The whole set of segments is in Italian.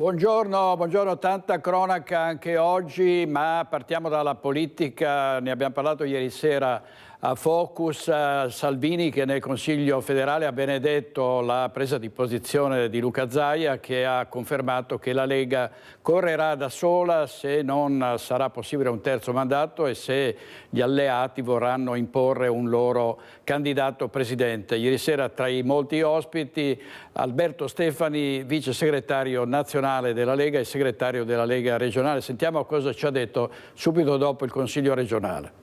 Buongiorno, buongiorno, tanta cronaca anche oggi, ma partiamo dalla politica. Ne abbiamo parlato ieri sera a Focus. Salvini, che nel Consiglio federale ha benedetto la presa di posizione di Luca Zaia, che ha confermato che la Lega correrà da sola se non sarà possibile un terzo mandato e se gli alleati vorranno imporre un loro candidato presidente. Ieri sera tra i molti ospiti Alberto Stefani, vice segretario nazionale della Lega e segretario della Lega regionale. Sentiamo cosa ci ha detto subito dopo il Consiglio regionale.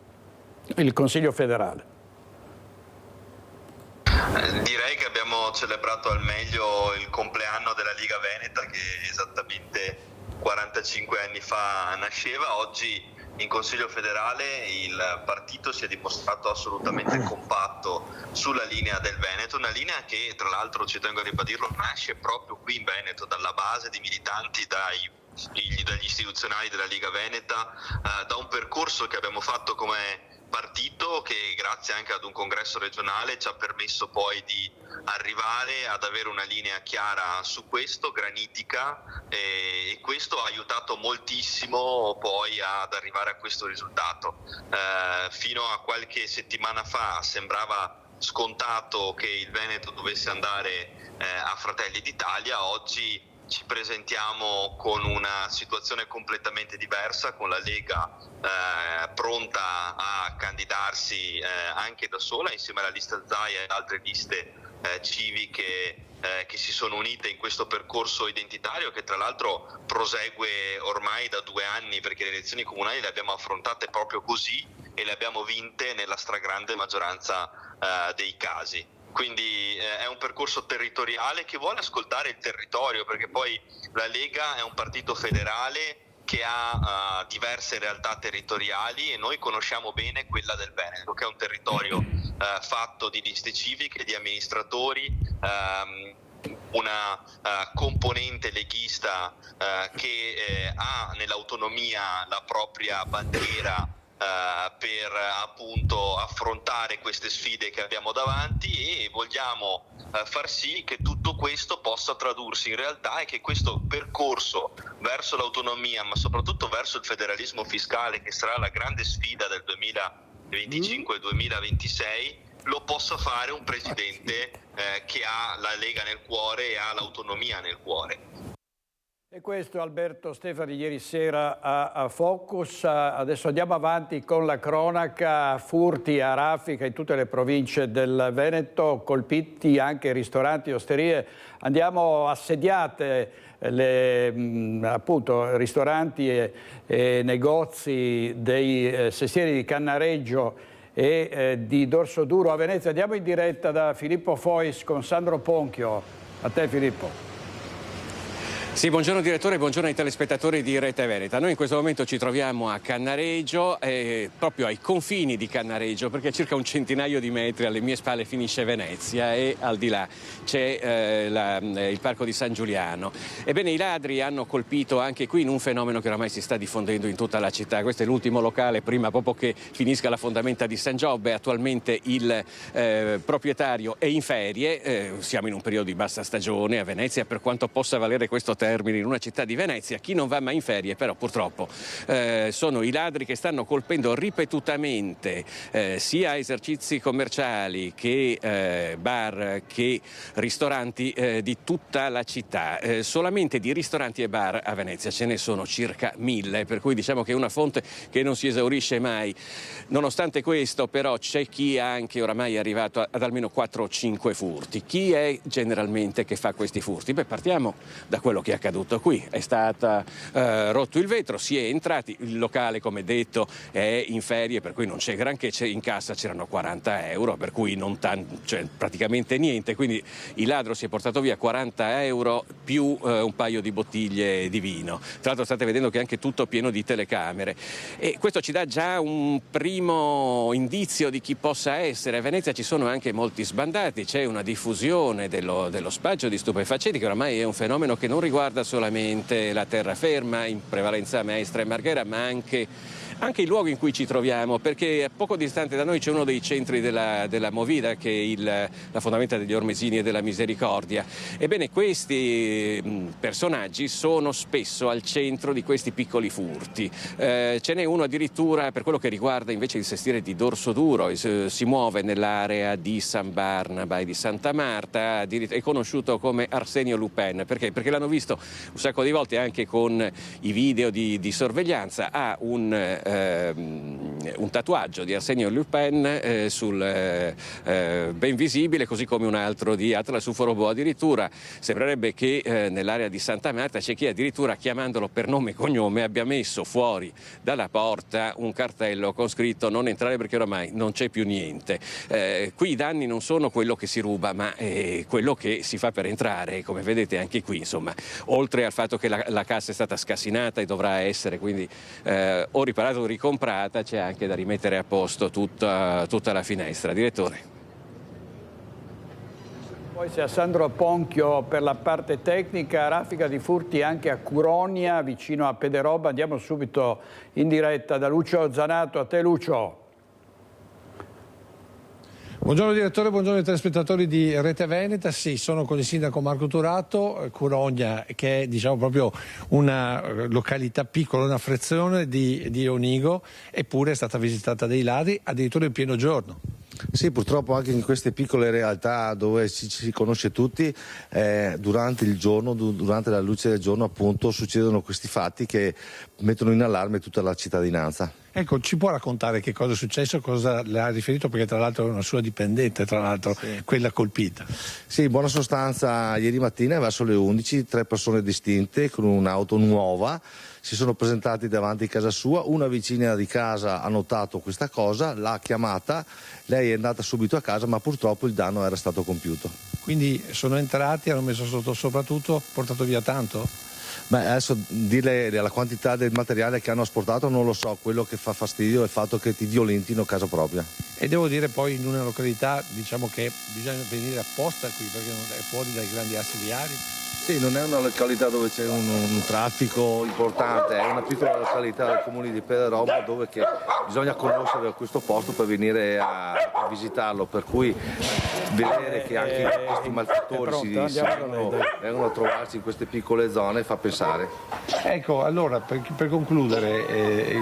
Il Consiglio federale. Direi che abbiamo celebrato al meglio il compleanno della Liga Veneta, che esattamente 45 anni fa nasceva. Oggi in Consiglio federale il partito si è dimostrato assolutamente compatto sulla linea del Veneto, una linea che tra l'altro, ci tengo a ribadirlo, nasce proprio qui in Veneto, dalla base di militanti, dagli istituzionali della Liga Veneta, da un percorso che abbiamo fatto come partito, che grazie anche ad un congresso regionale ci ha permesso poi di arrivare ad avere una linea chiara su questo, granitica, e questo ha aiutato moltissimo poi ad arrivare a questo risultato. Fino a qualche settimana fa sembrava scontato che il Veneto dovesse andare a Fratelli d'Italia. Oggi ci presentiamo con una situazione completamente diversa, con la Lega pronta a candidarsi anche da sola insieme alla lista Zaia e altre liste civiche che si sono unite in questo percorso identitario, che tra l'altro prosegue ormai da 2 anni, perché le elezioni comunali le abbiamo affrontate proprio così e le abbiamo vinte nella stragrande maggioranza dei casi. Quindi è un percorso territoriale che vuole ascoltare il territorio, perché poi la Lega è un partito federale che ha diverse realtà territoriali, e noi conosciamo bene quella del Veneto, che è un territorio fatto di liste civiche, di amministratori, una componente leghista che ha nell'autonomia la propria bandiera per appunto affrontare queste sfide che abbiamo davanti, e vogliamo far sì che tutto questo possa tradursi in realtà, e che questo percorso verso l'autonomia, ma soprattutto verso il federalismo fiscale, che sarà la grande sfida del 2025-2026, lo possa fare un presidente che ha la Lega nel cuore e ha l'autonomia nel cuore. E questo Alberto Stefani ieri sera a Focus. Adesso andiamo avanti con la cronaca. Furti a raffica in tutte le province del Veneto, colpiti anche ristoranti e osterie. Andiamo assediate appunto ristoranti e negozi dei sestieri di Cannareggio e di Dorsoduro a Venezia. Andiamo in diretta da Filippo Fois con Sandro Ponchio. A te Filippo. Sì, buongiorno direttore, buongiorno ai telespettatori di Rete Veneta. Noi in questo momento ci troviamo a Cannareggio, proprio ai confini di Cannareggio, perché a circa un centinaio di metri alle mie spalle finisce Venezia e al di là c'è il parco di San Giuliano. Ebbene, i ladri hanno colpito anche qui in un fenomeno che oramai si sta diffondendo in tutta la città. Questo è l'ultimo locale, prima proprio che finisca la fondamenta di San Giobbe. Attualmente il proprietario è in ferie, siamo in un periodo di bassa stagione a Venezia, per quanto possa valere questo termine in una città di Venezia. Chi non va mai in ferie però purtroppo sono i ladri che stanno colpendo ripetutamente sia esercizi commerciali che bar che ristoranti di tutta la città. Solamente di ristoranti e bar a Venezia ce ne sono circa 1000, per cui diciamo che è una fonte che non si esaurisce mai. Nonostante questo però c'è chi è anche oramai arrivato ad almeno 4 o 5 furti. Chi è generalmente che fa questi furti? Beh, partiamo da quello che è accaduto qui. È stato rotto il vetro, si è entrati, il locale come detto è in ferie, per cui non c'è granché, in cassa c'erano 40 euro, per cui non cioè praticamente niente, quindi il ladro si è portato via 40 euro più un paio di bottiglie di vino. Tra l'altro state vedendo che è anche tutto pieno di telecamere, e questo ci dà già un primo indizio di chi possa essere. A Venezia ci sono anche molti sbandati, c'è una diffusione dello spaccio di stupefacenti, che oramai è un fenomeno che non riguarda riguarda solamente la terraferma, in prevalenza Mestre e Marghera, ma anche i luoghi in cui ci troviamo, perché poco distante da noi c'è uno dei centri della Movida, che è la fondamenta degli Ormesini e della Misericordia. Ebbene, questi personaggi sono spesso al centro di questi piccoli furti. Ce n'è uno addirittura per quello che riguarda invece il sestiere di Dorsoduro, si muove nell'area di San Barnaba e di Santa Marta, è conosciuto come Arsenio Lupin. Perché? Perché l'hanno visto un sacco di volte anche con i video di sorveglianza. Ha un tatuaggio di Arsenio Lupin ben visibile, così come un altro di Atlas Uforobo. Addirittura sembrerebbe che nell'area di Santa Marta c'è chi addirittura, chiamandolo per nome e cognome, abbia messo fuori dalla porta un cartello con scritto "non entrare perché oramai non c'è più niente". Qui i danni non sono quello che si ruba, ma quello che si fa per entrare. Come vedete anche qui, insomma, oltre al fatto che la cassa è stata scassinata e dovrà essere quindi o riparata o ricomprata, c'è anche da rimettere a posto tutta la finestra. Direttore. Poi c'è Sandro Ponchio per la parte tecnica. Raffica di furti anche a Curonia, vicino a Pederoba. Andiamo subito in diretta da Lucio Zanato. A te, Lucio. Buongiorno direttore, buongiorno ai telespettatori di Rete Veneta. Sì, sono con il sindaco Marco Turato. Curogna, che è diciamo proprio una località piccola, una frazione di Onigo, eppure è stata visitata dai ladri addirittura in pieno giorno. Sì, purtroppo anche in queste piccole realtà dove ci si conosce tutti, durante il giorno, durante la luce del giorno appunto, succedono questi fatti che mettono in allarme tutta la cittadinanza. Ecco, ci può raccontare che cosa è successo, cosa le ha riferito, perché tra l'altro è una sua dipendente, sì, quella colpita. Sì, in buona sostanza ieri mattina verso le 11 3 persone distinte con un'auto nuova si sono presentati davanti a casa sua. Una vicina di casa ha notato questa cosa, l'ha chiamata, lei è andata subito a casa, ma purtroppo il danno era stato compiuto. Quindi sono entrati, hanno messo sopra tutto, portato via tanto? Beh, adesso dire la quantità del materiale che hanno asportato non lo so, quello che fa fastidio è il fatto che ti violentino casa propria. E devo dire poi in una località diciamo che bisogna venire apposta qui perché non è fuori dai grandi assi viari. Sì, non è una località dove c'è un traffico importante, è una piccola località del comune di Pederoba dove bisogna conoscere questo posto per venire a visitarlo, per cui vedere che anche questi malfattori vengono a trovarsi in queste piccole zone fa pensare. Ecco, allora per concludere,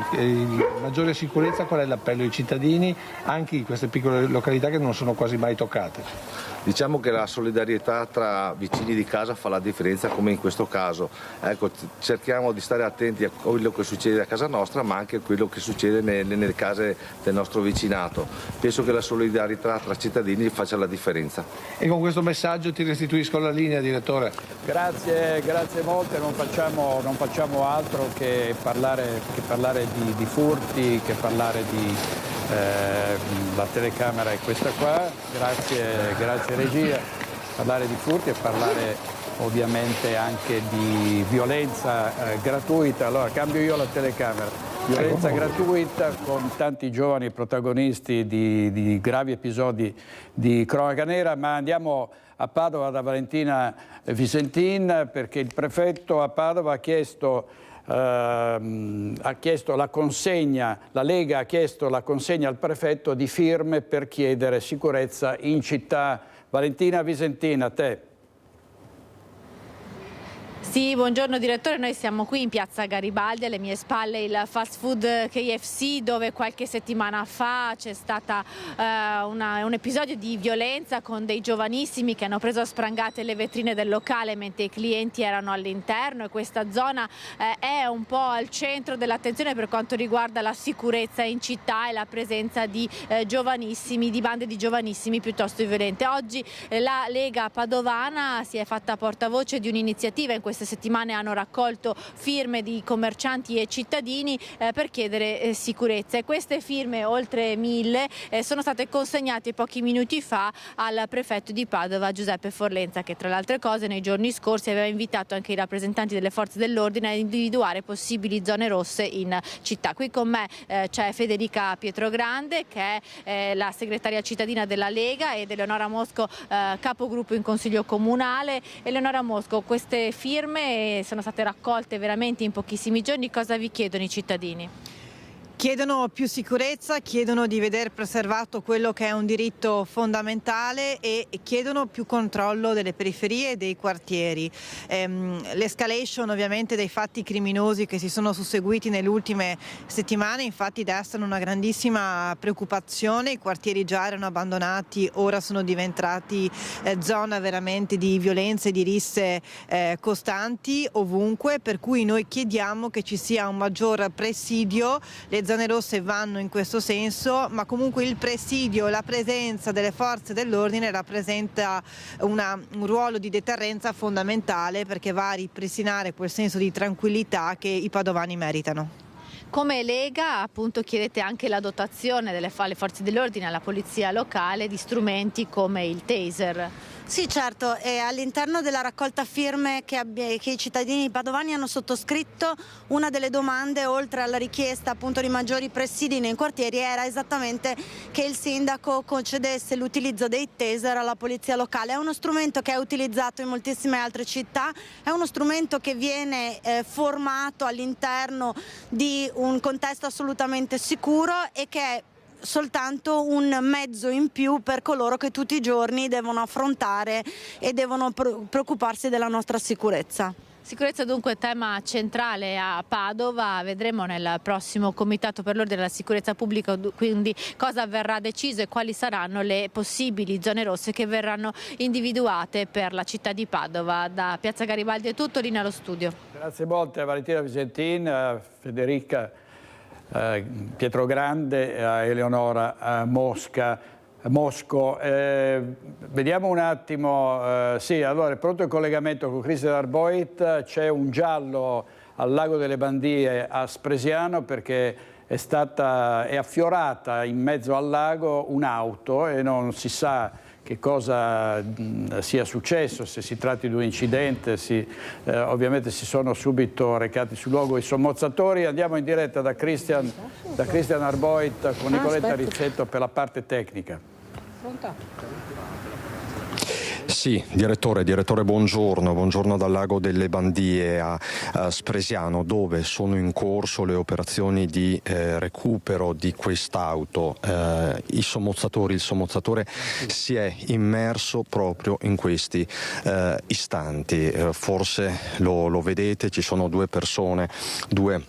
maggiore sicurezza, qual è l'appello ai cittadini anche in queste piccole località che non sono quasi mai toccate? Diciamo che la solidarietà tra vicini di casa fa la differenza, come in questo caso. Ecco, cerchiamo di stare attenti a quello che succede a casa nostra, ma anche a quello che succede nelle case del nostro vicinato. Penso che la solidarietà tra cittadini faccia la differenza. E con questo messaggio ti restituisco la linea, direttore. Grazie molte. Non facciamo altro che parlare di furti, che parlare di la telecamera è questa qua, grazie regia, parlare di furti e parlare ovviamente anche di violenza gratuita. Allora cambio io la telecamera, violenza gratuita con tanti giovani protagonisti di gravi episodi di cronaca nera, ma andiamo a Padova da Valentina Visentin perché il prefetto a Padova ha chiesto la consegna, la Lega ha chiesto la consegna al prefetto di firme per chiedere sicurezza in città. Valentina Visentin, a te. Sì, buongiorno direttore, noi siamo qui in piazza Garibaldi, alle mie spalle il fast food KFC dove qualche settimana fa c'è stato un episodio di violenza con dei giovanissimi che hanno preso a sprangate le vetrine del locale mentre i clienti erano all'interno, e questa zona è un po' al centro dell'attenzione per quanto riguarda la sicurezza in città e la presenza di bande di giovanissimi piuttosto violente. Oggi la Lega Padovana si è fatta portavoce di un'iniziativa. In queste settimane hanno raccolto firme di commercianti e cittadini per chiedere sicurezza, e queste firme, oltre 1000, sono state consegnate pochi minuti fa al prefetto di Padova Giuseppe Forlenza, che tra le altre cose nei giorni scorsi aveva invitato anche i rappresentanti delle forze dell'ordine a individuare possibili zone rosse in città. Qui con me c'è Federica Pietrogrande, che è la segretaria cittadina della Lega, ed Eleonora Mosco, capogruppo in Consiglio Comunale. Eleonora Mosco, queste firme firme sono state raccolte veramente in pochissimi giorni. Cosa vi chiedono i cittadini? Chiedono più sicurezza, chiedono di vedere preservato quello che è un diritto fondamentale e chiedono più controllo delle periferie e dei quartieri. L'escalation ovviamente dei fatti criminosi che si sono susseguiti nelle ultime settimane infatti destano una grandissima preoccupazione. I quartieri già erano abbandonati, ora sono diventati zona veramente di violenze e di risse costanti ovunque, per cui noi chiediamo che ci sia un maggior presidio. Le zone rosse vanno in questo senso, ma comunque il presidio, la presenza delle forze dell'ordine rappresenta un ruolo di deterrenza fondamentale, perché va a ripristinare quel senso di tranquillità che i padovani meritano. Come Lega appunto chiedete anche la dotazione delle forze dell'ordine alla polizia locale di strumenti come il taser. Sì, certo, e all'interno della raccolta firme che i cittadini padovani hanno sottoscritto, una delle domande, oltre alla richiesta appunto di maggiori presidi nei quartieri, era esattamente che il sindaco concedesse l'utilizzo dei taser alla polizia locale. È uno strumento che è utilizzato in moltissime altre città, è uno strumento che viene formato all'interno di un contesto assolutamente sicuro e che è soltanto un mezzo in più per coloro che tutti i giorni devono affrontare e devono preoccuparsi della nostra sicurezza. Sicurezza dunque tema centrale a Padova, vedremo nel prossimo Comitato per l'Ordine e la Sicurezza Pubblica quindi cosa verrà deciso e quali saranno le possibili zone rosse che verranno individuate per la città di Padova. Da Piazza Garibaldi è tutto, linea allo studio. Grazie molte a Valentina Visentin, Federica Pietro Grande, Eleonora Mosco. Vediamo un attimo, sì, allora è pronto il collegamento con Cristian Arboit. C'è un giallo al Lago delle Bandie a Spresiano perché è affiorata in mezzo al lago un'auto e non si sa che cosa sia successo, se si tratti di un incidente. Ovviamente si sono subito recati sul luogo i sommozzatori. Andiamo in diretta da Cristian Arboit con Nicoletta Rizzetto per la parte tecnica. Pronto? Sì, direttore, buongiorno dal Lago delle Bandie a Spresiano, dove sono in corso le operazioni di recupero di quest'auto. Il sommozzatore si è immerso proprio in questi istanti. Forse lo vedete, ci sono due persone, due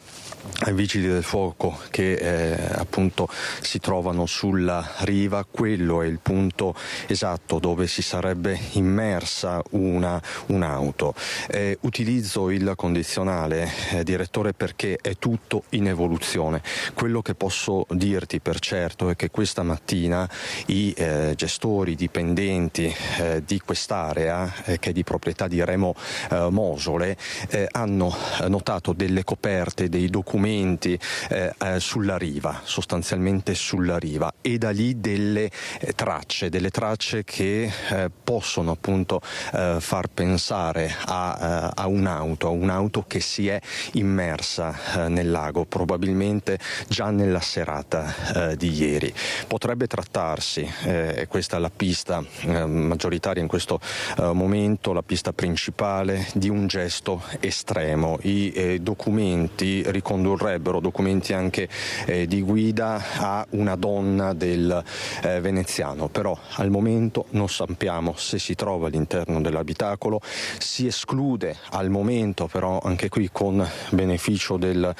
vigili del fuoco che appunto si trovano sulla riva. Quello è il punto esatto dove si sarebbe immersa un'auto. Utilizzo il condizionale, direttore, perché è tutto in evoluzione. Quello che posso dirti per certo è che questa mattina i gestori, i dipendenti di quest'area, che è di proprietà di Remo Mosole, hanno notato delle coperte, dei documenti sulla riva, sostanzialmente sulla riva, e da lì delle tracce che possono appunto far pensare a un'auto che si è immersa nel lago, probabilmente già nella serata di ieri. Potrebbe trattarsi, questa è la pista maggioritaria in questo momento, la pista principale, di un gesto estremo. I documenti ricondurrebbero, documenti anche di guida, a una donna del veneziano, però al momento non sappiamo se si trova all'interno dell'abitacolo. Si esclude al momento, però anche qui con beneficio del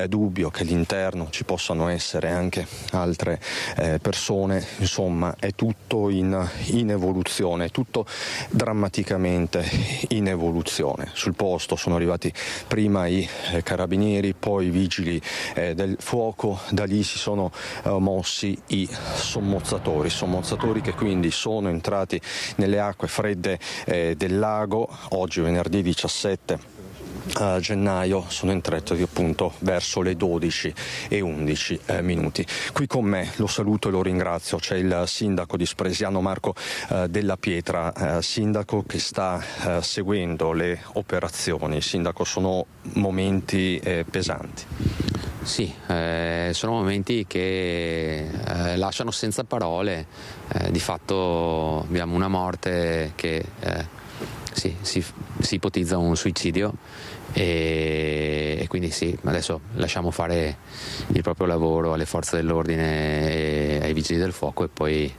dubbio, che all'interno ci possano essere anche altre persone. Insomma, è tutto in evoluzione, è tutto drammaticamente in evoluzione. Sul posto sono arrivati prima i carabinieri, poi i vigili del fuoco, da lì si sono mossi i sommozzatori che quindi sono entrati nelle acque fredde del lago. Oggi venerdì 17 gennaio sono entrati appunto verso le 12:11. Qui con me, lo saluto e lo ringrazio, c'è il sindaco di Spresiano, Marco Della Pietra. Sindaco, che sta seguendo le operazioni. Sindaco, sono momenti pesanti. Sì, sono momenti che lasciano senza parole. Di fatto abbiamo una morte che sì, si ipotizza un suicidio e quindi sì, adesso lasciamo fare il proprio lavoro alle forze dell'ordine e ai vigili del fuoco e poi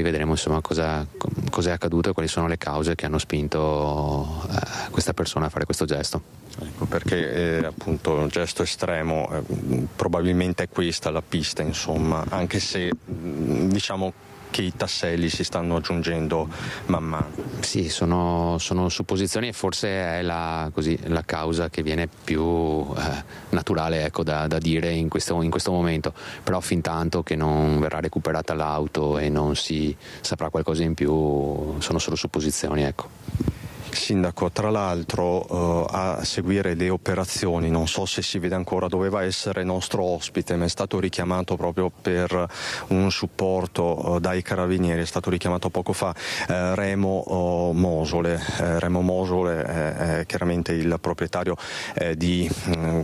vedremo insomma cosa è accaduto e quali sono le cause che hanno spinto questa persona a fare questo gesto. Ecco perché appunto un gesto estremo, probabilmente è questa la pista, insomma, anche se diciamo che i tasselli si stanno aggiungendo man mano. Sì, sono supposizioni e forse è la causa che viene più naturale, ecco, da dire in questo momento, però fin tanto che non verrà recuperata l'auto e non si saprà qualcosa in più sono solo supposizioni, ecco. Sindaco, tra l'altro a seguire le operazioni, non so se si vede ancora, doveva essere nostro ospite, ma è stato richiamato proprio per un supporto dai carabinieri, è stato richiamato poco fa Remo Mosole. Remo Mosole è chiaramente il proprietario di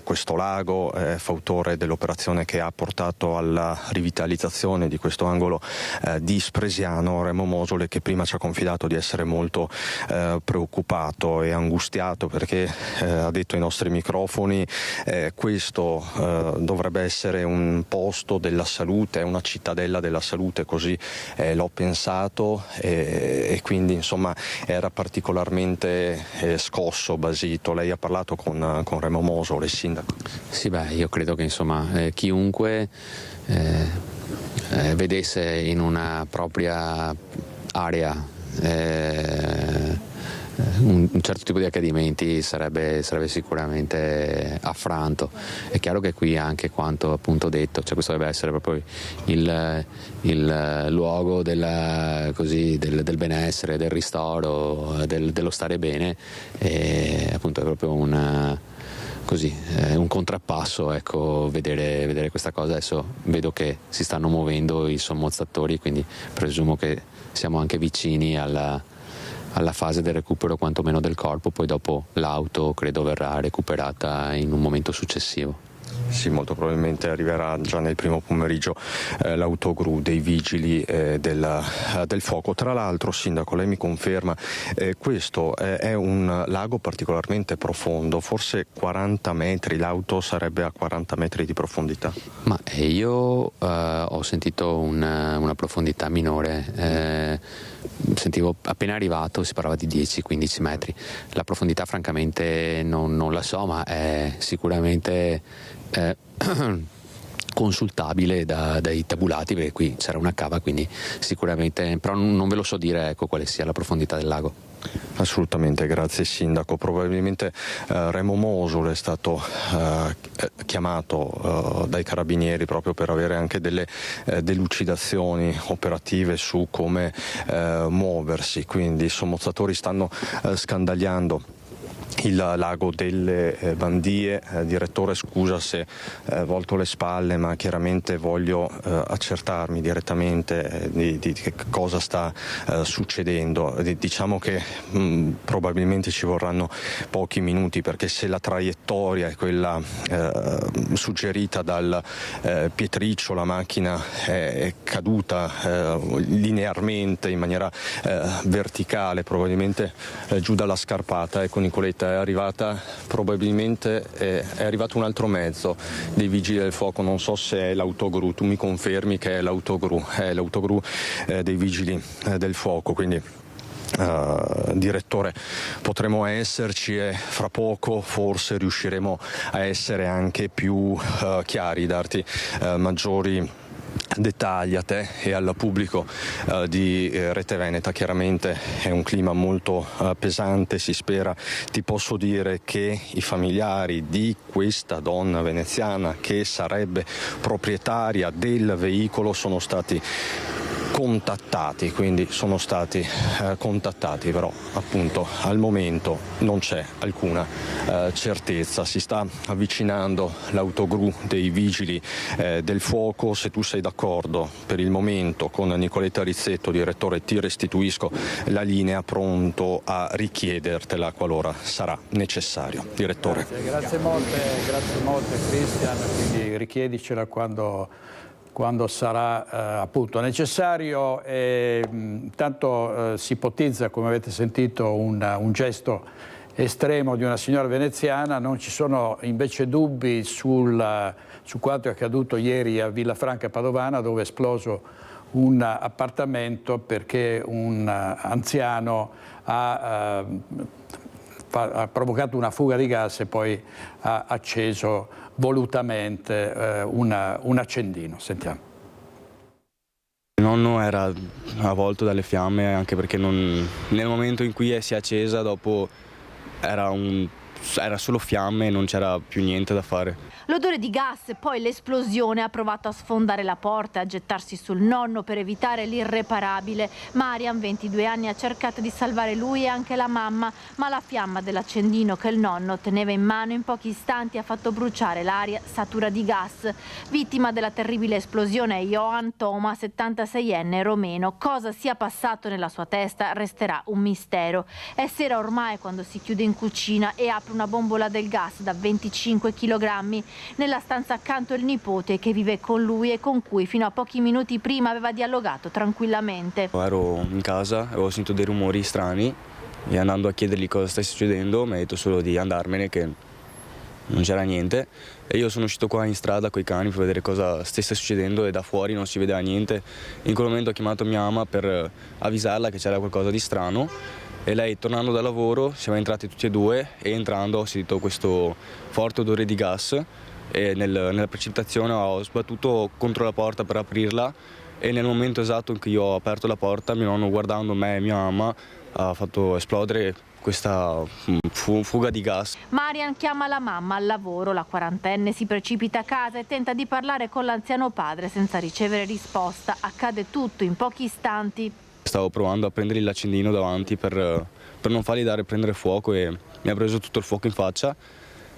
questo lago, fautore dell'operazione che ha portato alla rivitalizzazione di questo angolo di Spresiano. Remo Mosole, che prima ci ha confidato di essere molto preoccupato e angustiato perché ha detto ai nostri microfoni questo dovrebbe essere un posto della salute, una cittadella della salute, così l'ho pensato e quindi insomma era particolarmente scosso, basito. Lei ha parlato con Remo Mosole, il sindaco? Sì, io credo che insomma chiunque vedesse in una propria area un certo tipo di accadimenti sarebbe sicuramente affranto. È chiaro che qui anche quanto appunto detto, cioè questo deve essere proprio il luogo del benessere, del ristoro, dello stare bene, e appunto è proprio un contrappasso, ecco, vedere questa cosa. Adesso vedo che si stanno muovendo i sommozzatori, quindi presumo che siamo anche vicini alla fase del recupero quantomeno del corpo, poi dopo l'auto credo verrà recuperata in un momento successivo. Sì, molto probabilmente arriverà già nel primo pomeriggio l'autogru dei vigili del fuoco. Tra l'altro, sindaco, lei mi conferma, questo è un lago particolarmente profondo, forse 40 metri, l'auto sarebbe a 40 metri di profondità? Ma io ho sentito una profondità minore, sentivo appena arrivato si parlava di 10-15 metri, la profondità francamente non la so, ma è sicuramente consultabile dai tabulati, perché qui c'era una cava, quindi sicuramente, però non ve lo so dire, ecco, quale sia la profondità del lago. Assolutamente, grazie sindaco. Probabilmente Remo Mosole è stato chiamato dai carabinieri proprio per avere anche delle delucidazioni operative su come muoversi, quindi i sommozzatori stanno scandagliando il lago delle Bandie. Direttore, scusa se volto le spalle, ma chiaramente voglio accertarmi direttamente di che cosa sta succedendo. Diciamo che probabilmente ci vorranno pochi minuti, perché se la traiettoria è quella suggerita dal pietriccio, la macchina è caduta linearmente in maniera verticale, probabilmente giù dalla scarpata. Ecco, Nicoletta, è arrivato un altro mezzo dei vigili del fuoco, non so se è l'autogru, tu mi confermi che è l'autogru dei vigili del fuoco, quindi direttore, potremo esserci e fra poco forse riusciremo a essere anche più chiari, darti maggiori dettagli a te e al pubblico di Rete Veneta. Chiaramente è un clima molto pesante, si spera. Ti posso dire che i familiari di questa donna veneziana, che sarebbe proprietaria del veicolo, sono stati contattati, però appunto al momento non c'è alcuna certezza. Si sta avvicinando l'autogru dei vigili del fuoco. Se tu sei d'accordo, per il momento con Nicoletta Rizzetto, direttore, ti restituisco la linea, pronto a richiedertela qualora sarà necessario. Direttore. Grazie molte Cristian, quindi richiedicela quando quando sarà appunto necessario. Intanto si ipotizza, come avete sentito, un gesto estremo di una signora veneziana. Non ci sono invece dubbi su quanto è accaduto ieri a Villafranca Padovana, dove è esploso un appartamento perché un anziano ha provocato una fuga di gas e poi ha acceso volutamente un accendino. Sentiamo. Il nonno era avvolto dalle fiamme, anche perché nel momento in cui si è accesa, dopo era solo fiamme e non c'era più niente da fare. L'odore di gas e poi l'esplosione ha provato a sfondare la porta e a gettarsi sul nonno per evitare l'irreparabile. Marian, 22 anni, ha cercato di salvare lui e anche la mamma, ma la fiamma dell'accendino che il nonno teneva in mano in pochi istanti ha fatto bruciare l'aria satura di gas. Vittima della terribile esplosione è Johan Toma, 76enne romeno. Cosa sia passato nella sua testa resterà un mistero. È sera ormai quando si chiude in cucina e apre una bombola del gas da 25 kg. Nella stanza accanto il nipote che vive con lui e con cui fino a pochi minuti prima aveva dialogato tranquillamente. Ero in casa, avevo sentito dei rumori strani e andando a chiedergli cosa stesse succedendo mi ha detto solo di andarmene, che non c'era niente, e io sono uscito qua in strada con i cani per vedere cosa stesse succedendo e da fuori non si vedeva niente. In quel momento ho chiamato mia mamma per avvisarla che c'era qualcosa di strano e lei, tornando da lavoro, siamo entrati tutti e due e entrando ho sentito questo forte odore di gas e nella precipitazione ho sbattuto contro la porta per aprirla e nel momento esatto in cui ho aperto la porta mio nonno, guardando me e mia mamma, ha fatto esplodere questa fuga di gas. Marian chiama la mamma al lavoro, la quarantenne si precipita a casa e tenta di parlare con l'anziano padre senza ricevere risposta. Accade tutto in pochi istanti. Stavo provando a prendergli l'accendino davanti per non fargli prendere fuoco e mi ha preso tutto il fuoco in faccia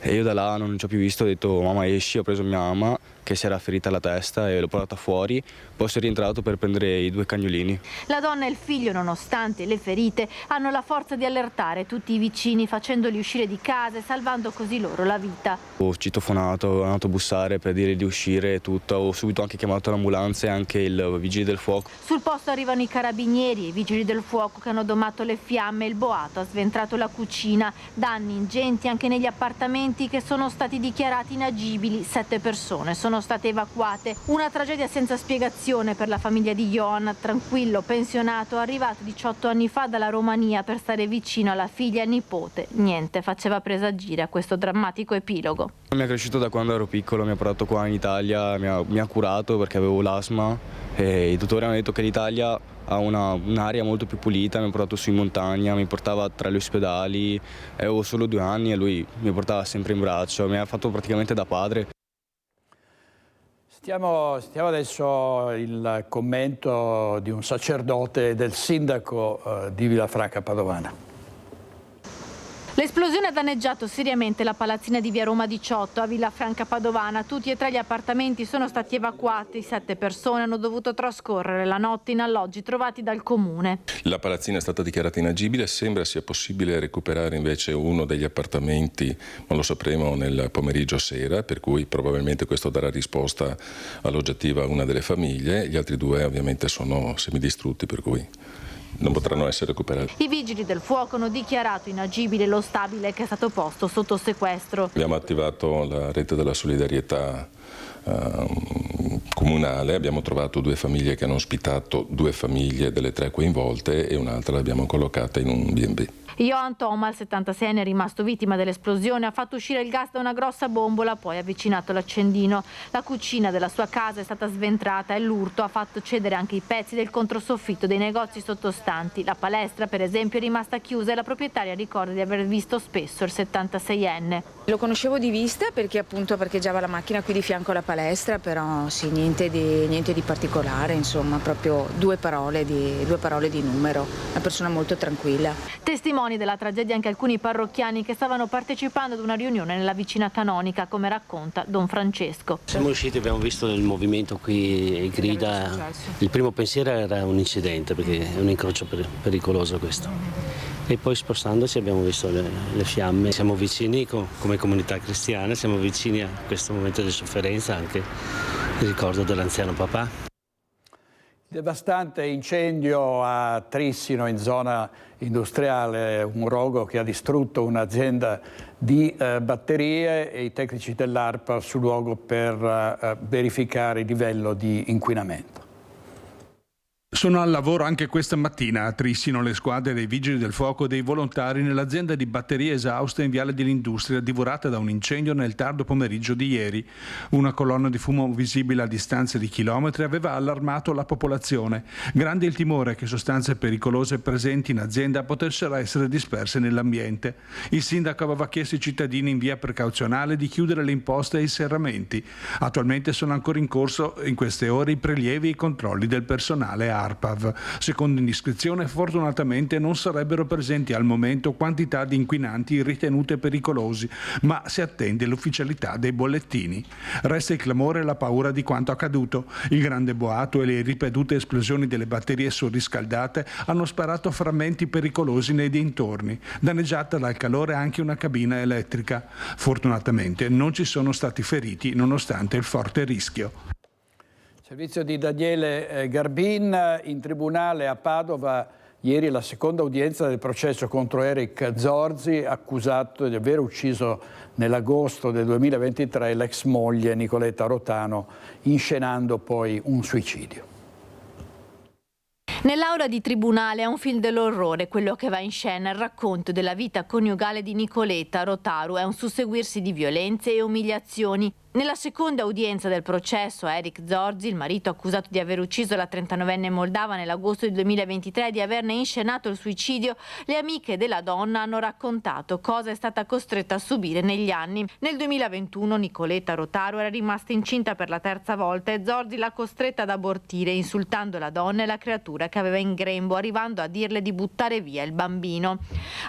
e io da là non ci ho più visto, ho detto mamma esci, ho preso mia mamma che si era ferita alla testa e l'ho portata fuori, poi sono rientrato per prendere i 2 cagnolini. La donna e il figlio, nonostante le ferite, hanno la forza di allertare tutti i vicini facendoli uscire di casa e salvando così loro la vita. Ho citofonato, ho andato a bussare per dire di uscire e tutto, ho subito anche chiamato l'ambulanza e anche il vigile del fuoco. Sul posto arrivano i carabinieri e i vigili del fuoco che hanno domato le fiamme e il boato ha sventrato la cucina. Danni ingenti anche negli appartamenti che sono stati dichiarati inagibili. 7 persone sono state evacuate. Una tragedia senza spiegazione per la famiglia di Johan, tranquillo pensionato, arrivato 18 anni fa dalla Romania per stare vicino alla figlia e nipote. Niente faceva presagire a questo drammatico epilogo. Mi ha cresciuto da quando ero piccolo, mi ha portato qua in Italia, mi ha curato perché avevo l'asma e i dottori hanno detto che l'Italia ha un'aria molto più pulita, mi ha portato su in montagna, mi portava tra gli ospedali, avevo solo 2 anni e lui mi portava sempre in braccio, mi ha fatto praticamente da padre. Stiamo adesso il commento di un sacerdote e del sindaco di Villafranca Padovana. L'esplosione ha danneggiato seriamente la palazzina di via Roma 18 a Villafranca Padovana. Tutti e 3 gli appartamenti sono stati evacuati. 7 persone hanno dovuto trascorrere la notte in alloggi trovati dal comune. La palazzina è stata dichiarata inagibile, sembra sia possibile recuperare invece uno degli appartamenti, ma lo sapremo nel pomeriggio sera, per cui probabilmente questo darà risposta all'oggettiva a una delle famiglie. Gli altri 2 ovviamente sono semidistrutti, per cui non potranno essere recuperati. I vigili del fuoco hanno dichiarato inagibile lo stabile che è stato posto sotto sequestro. Abbiamo attivato la rete della solidarietà comunale, abbiamo trovato 2 famiglie che hanno ospitato 2 famiglie delle 3 coinvolte e un'altra l'abbiamo collocata in un B&B. Johan Toma, il 76enne, è rimasto vittima dell'esplosione, ha fatto uscire il gas da una grossa bombola, poi ha avvicinato l'accendino. La cucina della sua casa è stata sventrata e l'urto ha fatto cedere anche i pezzi del controsoffitto dei negozi sottostanti. La palestra, per esempio, è rimasta chiusa e la proprietaria ricorda di aver visto spesso il 76enne. Lo conoscevo di vista perché appunto parcheggiava la macchina qui di fianco alla palestra, però sì, niente di particolare, insomma, proprio 2 parole di numero, una persona molto tranquilla. Testimoni della tragedia anche alcuni parrocchiani che stavano partecipando ad una riunione nella vicina Canonica, come racconta Don Francesco. Siamo usciti, abbiamo visto il movimento qui e grida. Il primo pensiero era un incidente perché è un incrocio pericoloso questo. E poi spostandoci abbiamo visto le fiamme. Siamo vicini come comunità cristiana, siamo vicini a questo momento di sofferenza anche il ricordo dell'anziano papà. Devastante incendio a Trissino in zona industriale, un rogo che ha distrutto un'azienda di batterie e i tecnici dell'ARPA sul luogo per verificare il livello di inquinamento. Sono al lavoro anche questa mattina a Trissino le squadre dei vigili del fuoco e dei volontari nell'azienda di batterie esauste in Viale dell'Industria, divorata da un incendio nel tardo pomeriggio di ieri. Una colonna di fumo visibile a distanza di chilometri aveva allarmato la popolazione. Grande il timore che sostanze pericolose presenti in azienda potessero essere disperse nell'ambiente. Il sindaco aveva chiesto ai cittadini in via precauzionale di chiudere le imposte e i serramenti. Attualmente sono ancora in corso in queste ore i prelievi e i controlli del personale ARPAV. Secondo indiscrezione, fortunatamente non sarebbero presenti al momento quantità di inquinanti ritenute pericolosi, ma si attende l'ufficialità dei bollettini. Resta il clamore e la paura di quanto accaduto. Il grande boato e le ripetute esplosioni delle batterie surriscaldate hanno sparato frammenti pericolosi nei dintorni. Danneggiata dal calore anche una cabina elettrica. Fortunatamente non ci sono stati feriti nonostante il forte rischio. Servizio di Daniele Garbin. In tribunale a Padova ieri la seconda udienza del processo contro Eric Zorzi, accusato di aver ucciso nell'agosto del 2023 l'ex moglie Nicoletta Rotano, inscenando poi un suicidio. Nell'aula di tribunale è un film dell'orrore quello che va in scena, il racconto della vita coniugale di Nicoletta Rotaru, è un susseguirsi di violenze e umiliazioni. Nella seconda udienza del processo a Eric Zorzi, il marito accusato di aver ucciso la 39enne moldava nell'agosto del 2023 e di averne inscenato il suicidio, le amiche della donna hanno raccontato cosa è stata costretta a subire negli anni. Nel 2021 Nicoletta Rotaru era rimasta incinta per la terza volta e Zorzi l'ha costretta ad abortire, insultando la donna e la creatura che aveva in grembo, arrivando a dirle di buttare via il bambino.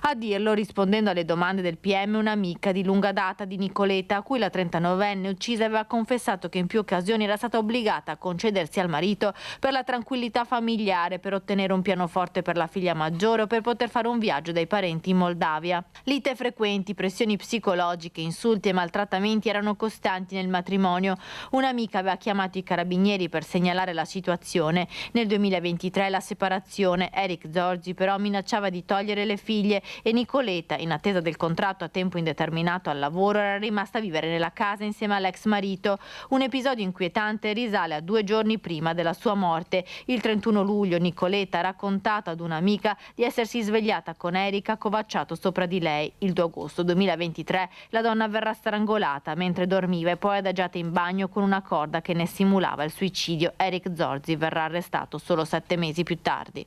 A dirlo, rispondendo alle domande del PM, un'amica di lunga data di Nicoletta, a cui la 39enne uccisa aveva confessato che in più occasioni era stata obbligata a concedersi al marito per la tranquillità familiare, per ottenere un pianoforte per la figlia maggiore o per poter fare un viaggio dai parenti in Moldavia. Lite frequenti, pressioni psicologiche, insulti e maltrattamenti erano costanti nel matrimonio. Un'amica aveva chiamato i carabinieri per segnalare la situazione. Nel 2023 la separazione. Eric Zorzi però minacciava di togliere le figlie e Nicoletta, in attesa del contratto a tempo indeterminato al lavoro, era rimasta a vivere nella casa insieme all'ex marito. Un episodio inquietante risale a 2 giorni prima della sua morte. Il 31 luglio Nicoletta ha raccontato ad un'amica di essersi svegliata con Eric accovacciato sopra di lei. Il 2 agosto 2023 la donna verrà strangolata mentre dormiva e poi adagiata in bagno con una corda che ne simulava il suicidio. Eric Zorzi verrà arrestato solo 7 mesi più tardi.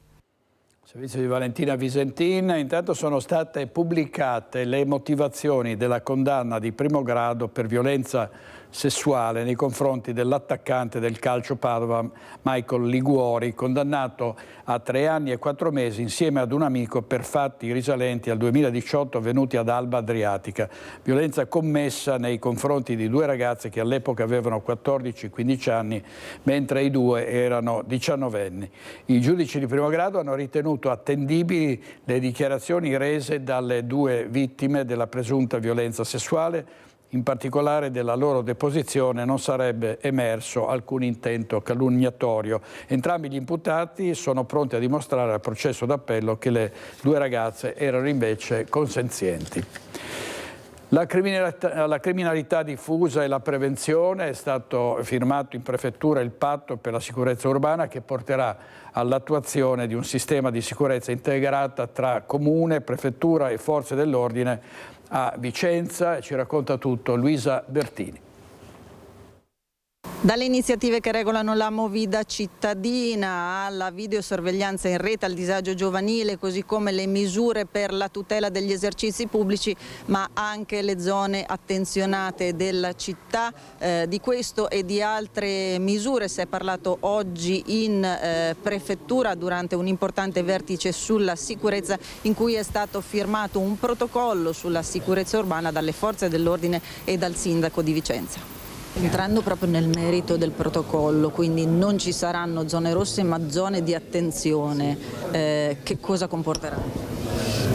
Servizio di Valentina Visentin. Intanto sono state pubblicate le motivazioni della condanna di primo grado per violenza sessuale nei confronti dell'attaccante del Calcio Padova Michael Liguori, condannato a 3 anni e 4 mesi insieme ad un amico per fatti risalenti al 2018 avvenuti ad Alba Adriatica. Violenza commessa nei confronti di 2 ragazze che all'epoca avevano 14 e 15 anni, mentre i 2 erano 19enni. I giudici di primo grado hanno ritenuto attendibili le dichiarazioni rese dalle 2 vittime della presunta violenza sessuale. In particolare della loro deposizione non sarebbe emerso alcun intento calunniatorio. Entrambi gli imputati sono pronti a dimostrare al processo d'appello che le 2 ragazze erano invece consenzienti. La criminalità diffusa e la prevenzione, è stato firmato in prefettura il patto per la sicurezza urbana che porterà all'attuazione di un sistema di sicurezza integrata tra comune, prefettura e forze dell'ordine a Vicenza. Ci racconta tutto Luisa Bertini. Dalle iniziative che regolano la movida cittadina alla videosorveglianza in rete, al disagio giovanile, così come le misure per la tutela degli esercizi pubblici, ma anche le zone attenzionate della città. Di questo e di altre misure si è parlato oggi in prefettura durante un importante vertice sulla sicurezza in cui è stato firmato un protocollo sulla sicurezza urbana dalle forze dell'ordine e dal sindaco di Vicenza. Entrando proprio nel merito del protocollo, quindi non ci saranno zone rosse ma zone di attenzione, che cosa comporteranno?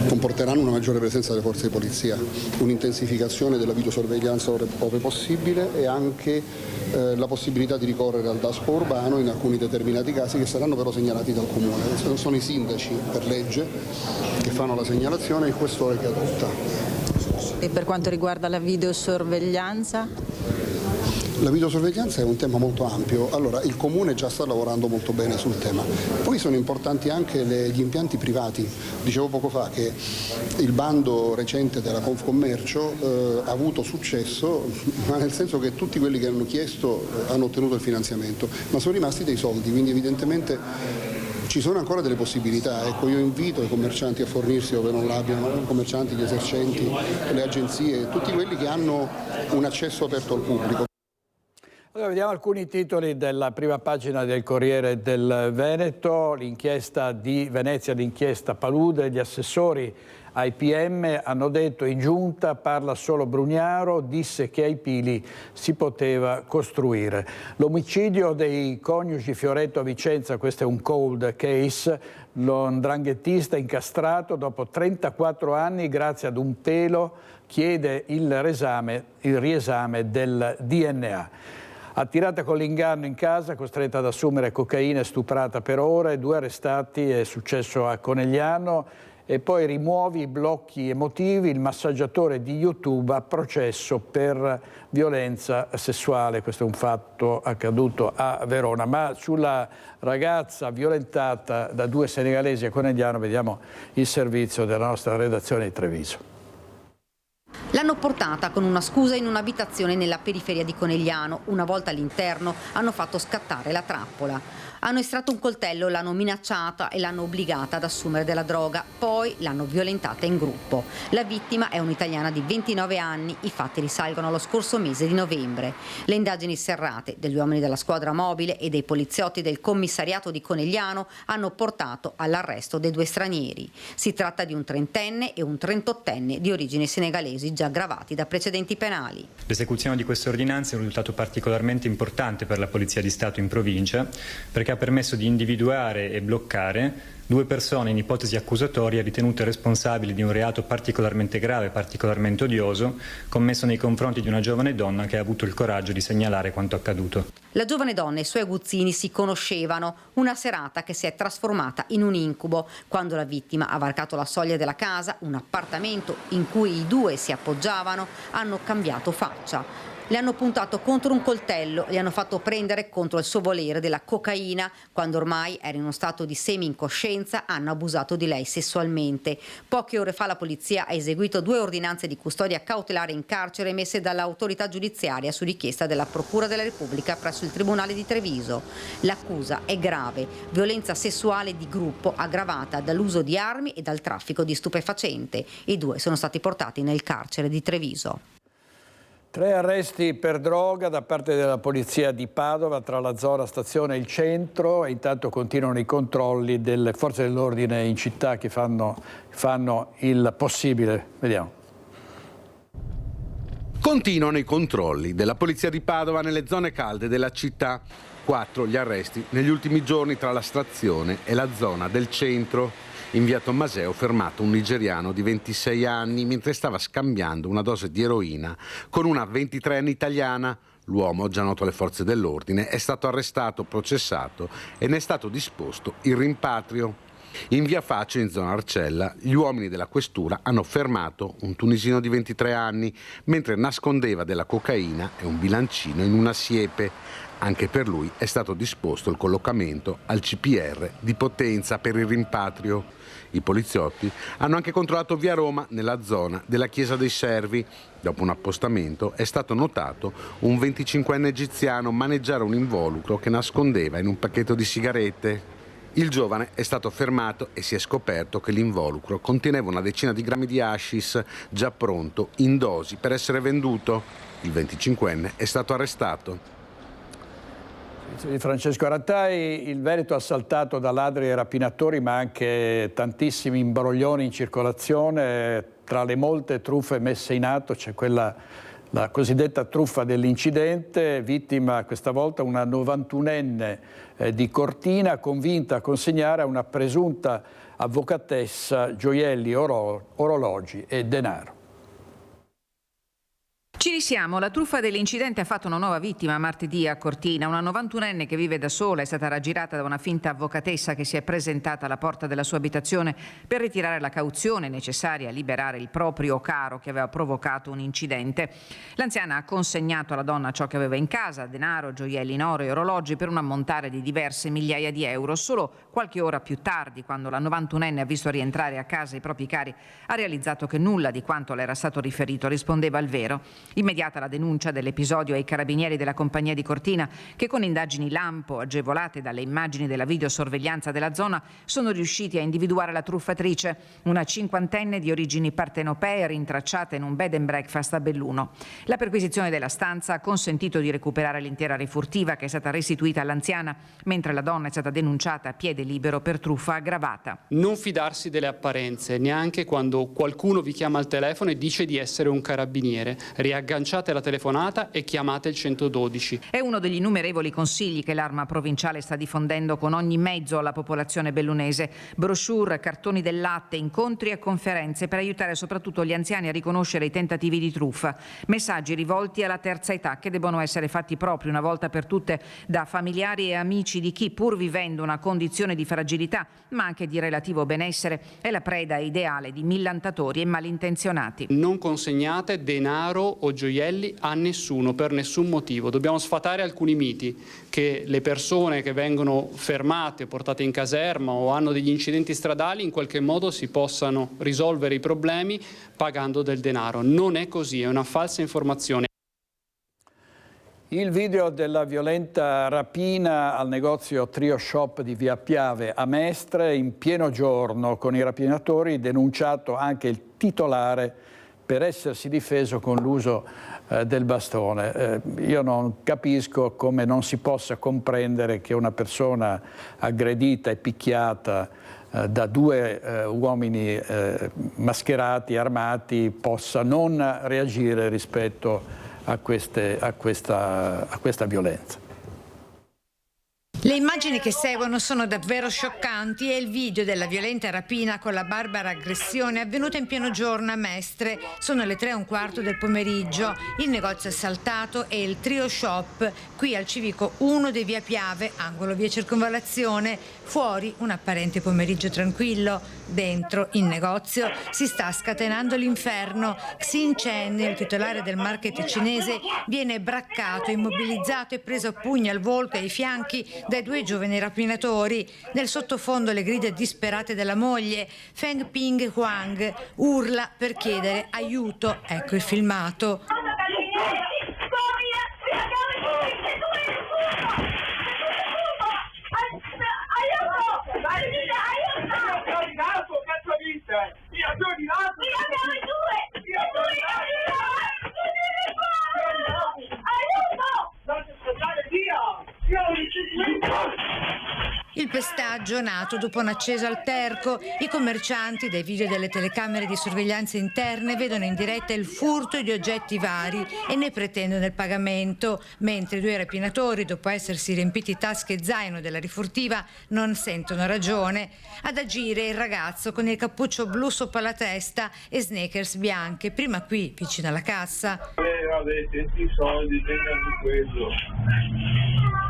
Comporteranno una maggiore presenza delle forze di polizia, un'intensificazione della videosorveglianza ove possibile e anche la possibilità di ricorrere al DASPO urbano in alcuni determinati casi che saranno però segnalati dal Comune. Sono i sindaci per legge che fanno la segnalazione e il questore che adotta. E per quanto riguarda la videosorveglianza? La videosorveglianza è un tema molto ampio, allora il Comune già sta lavorando molto bene sul tema, poi sono importanti anche gli impianti privati. Dicevo poco fa che il bando recente della Confcommercio ha avuto successo, ma nel senso che tutti quelli che hanno chiesto hanno ottenuto il finanziamento, ma sono rimasti dei soldi, quindi evidentemente ci sono ancora delle possibilità. Ecco, io invito i commercianti a fornirsi dove non l'abbiano, i commercianti, gli esercenti, le agenzie, tutti quelli che hanno un accesso aperto al pubblico. Allora, vediamo alcuni titoli della prima pagina del Corriere del Veneto. L'inchiesta di Venezia, l'inchiesta Palude, gli assessori ai PM hanno detto in giunta parla solo Brugnaro, disse che ai Pili si poteva costruire. L'omicidio dei coniugi Fioretto a Vicenza, questo è un cold case, lo 'ndranghettista incastrato dopo 34 anni grazie ad un pelo chiede il riesame del DNA. Attirata con l'inganno in casa, costretta ad assumere cocaina e stuprata per ore, 2 arrestati, è successo a Conegliano. E poi rimuovi i blocchi emotivi, il massaggiatore di YouTube a processo per violenza sessuale. Questo è un fatto accaduto a Verona. Ma sulla ragazza violentata da 2 senegalesi a Conegliano vediamo il servizio della nostra redazione di Treviso. L'hanno portata con una scusa in un'abitazione nella periferia di Conegliano. Una volta all'interno hanno fatto scattare la trappola. Hanno estratto un coltello, l'hanno minacciata e l'hanno obbligata ad assumere della droga. Poi l'hanno violentata in gruppo. La vittima è un'italiana di 29 anni. I fatti risalgono allo scorso mese di novembre. Le indagini serrate degli uomini della squadra mobile e dei poliziotti del commissariato di Conegliano hanno portato all'arresto dei 2 stranieri. Si tratta di un 30enne e un 38enne di origini senegalesi già aggravati da precedenti penali. L'esecuzione di queste ordinanze è un risultato particolarmente importante per la Polizia di Stato in provincia, perché ha permesso di individuare e bloccare 2 persone in ipotesi accusatoria ritenute responsabili di un reato particolarmente grave, particolarmente odioso, commesso nei confronti di una giovane donna che ha avuto il coraggio di segnalare quanto accaduto. La giovane donna e i suoi aguzzini si conoscevano, una serata che si è trasformata in un incubo. Quando la vittima ha varcato la soglia della casa, un appartamento in cui i 2 si appoggiavano, hanno cambiato faccia. Le hanno puntato contro un coltello, le hanno fatto prendere contro il suo volere della cocaina. Quando ormai era in uno stato di semi-incoscienza, hanno abusato di lei sessualmente. Poche ore fa la polizia ha eseguito 2 ordinanze di custodia cautelare in carcere emesse dall'autorità giudiziaria su richiesta della Procura della Repubblica presso il Tribunale di Treviso. L'accusa è grave: violenza sessuale di gruppo aggravata dall'uso di armi e dal traffico di stupefacente. I 2 sono stati portati nel carcere di Treviso. 3 arresti per droga da parte della polizia di Padova tra la zona stazione e il centro, e intanto continuano i controlli delle forze dell'ordine in città che fanno il possibile. Vediamo. Continuano i controlli della polizia di Padova nelle zone calde della città. 4 gli arresti negli ultimi giorni tra la stazione e la zona del centro. In via Tommaseo fermato un nigeriano di 26 anni mentre stava scambiando una dose di eroina con una 23enne italiana. L'uomo, già noto alle forze dell'ordine, è stato arrestato, processato e ne è stato disposto il rimpatrio. In via Faccio, in zona Arcella, gli uomini della questura hanno fermato un tunisino di 23 anni mentre nascondeva della cocaina e un bilancino in una siepe. Anche per lui è stato disposto il collocamento al CPR di Potenza per il rimpatrio. I poliziotti hanno anche controllato via Roma, nella zona della Chiesa dei Servi. Dopo un appostamento è stato notato un 25enne egiziano maneggiare un involucro che nascondeva in un pacchetto di sigarette. Il giovane è stato fermato e si è scoperto che l'involucro conteneva una decina di grammi di hashish già pronto in dosi per essere venduto. Il 25enne è stato arrestato. Di Francesco Rattai, il Veneto assaltato da ladri e rapinatori, ma anche tantissimi imbroglioni in circolazione. Tra le molte truffe messe in atto c'è la cosiddetta truffa dell'incidente, vittima questa volta una 91enne di Cortina, convinta a consegnare a una presunta avvocatessa gioielli, orologi e denaro. Ci risiamo, la truffa dell'incidente ha fatto una nuova vittima martedì a Cortina. Una 91enne che vive da sola è stata raggirata da una finta avvocatessa che si è presentata alla porta della sua abitazione per ritirare la cauzione necessaria a liberare il proprio caro che aveva provocato un incidente. L'anziana ha consegnato alla donna ciò che aveva in casa, denaro, gioielli in oro e orologi per un ammontare di diverse migliaia di euro. Solo qualche ora più tardi, quando la 91enne ha visto rientrare a casa i propri cari, ha realizzato che nulla di quanto le era stato riferito rispondeva al vero. Immediata la denuncia dell'episodio ai carabinieri della compagnia di Cortina, che con indagini lampo, agevolate dalle immagini della videosorveglianza della zona, sono riusciti a individuare la truffatrice, una 50enne di origini partenopee rintracciata in un bed and breakfast a Belluno. La perquisizione della stanza ha consentito di recuperare l'intera rifurtiva, che è stata restituita all'anziana, mentre la donna è stata denunciata a piede libero per truffa aggravata. Non fidarsi delle apparenze, neanche quando qualcuno vi chiama al telefono e dice di essere un carabiniere. Agganciate la telefonata e chiamate il 112. È uno degli innumerevoli consigli che l'Arma provinciale sta diffondendo con ogni mezzo alla popolazione bellunese. Brochure, cartoni del latte, incontri e conferenze per aiutare soprattutto gli anziani a riconoscere i tentativi di truffa. Messaggi rivolti alla terza età che debbono essere fatti propri una volta per tutte da familiari e amici di chi, pur vivendo una condizione di fragilità ma anche di relativo benessere, è la preda ideale di millantatori e malintenzionati. Non consegnate denaro o gioielli a nessuno per nessun motivo. Dobbiamo sfatare alcuni miti, che le persone che vengono fermate, portate in caserma o hanno degli incidenti stradali in qualche modo si possano risolvere i problemi pagando del denaro. Non è così, è una falsa informazione. Il video della violenta rapina al negozio Trio Shop di Via Piave a Mestre in pieno giorno con i rapinatori, denunciato anche il titolare per essersi difeso con l'uso del bastone. Io non capisco come non si possa comprendere che una persona aggredita e picchiata da due uomini mascherati, armati, possa non reagire rispetto a questa violenza. Le immagini che seguono sono davvero scioccanti e il video della violenta rapina con la barbara aggressione avvenuta in pieno giorno a Mestre. Sono le 3:15 del pomeriggio. Il negozio è assaltato è il Trio Shop, qui al civico 1 di Via Piave, angolo via Circonvallazione. Fuori un apparente pomeriggio tranquillo. Dentro il negozio si sta scatenando l'inferno. Xin Chen, il titolare del market cinese, viene braccato, immobilizzato e preso a pugni al volto e ai fianchi dai due giovani rapinatori. Nel sottofondo le grida disperate della moglie. Feng Ping Huang urla per chiedere aiuto. Ecco il filmato. Il pestaggio nato dopo un acceso alterco. I commercianti dai video delle telecamere di sorveglianza interne vedono in diretta il furto di oggetti vari e ne pretendono il pagamento, mentre i due rapinatori, dopo essersi riempiti tasche e zaino della rifurtiva, non sentono ragione. Ad agire il ragazzo con il cappuccio blu sopra la testa e sneakers bianche, prima qui vicino alla cassa. Vabbè, senti i soldi, tengo quello.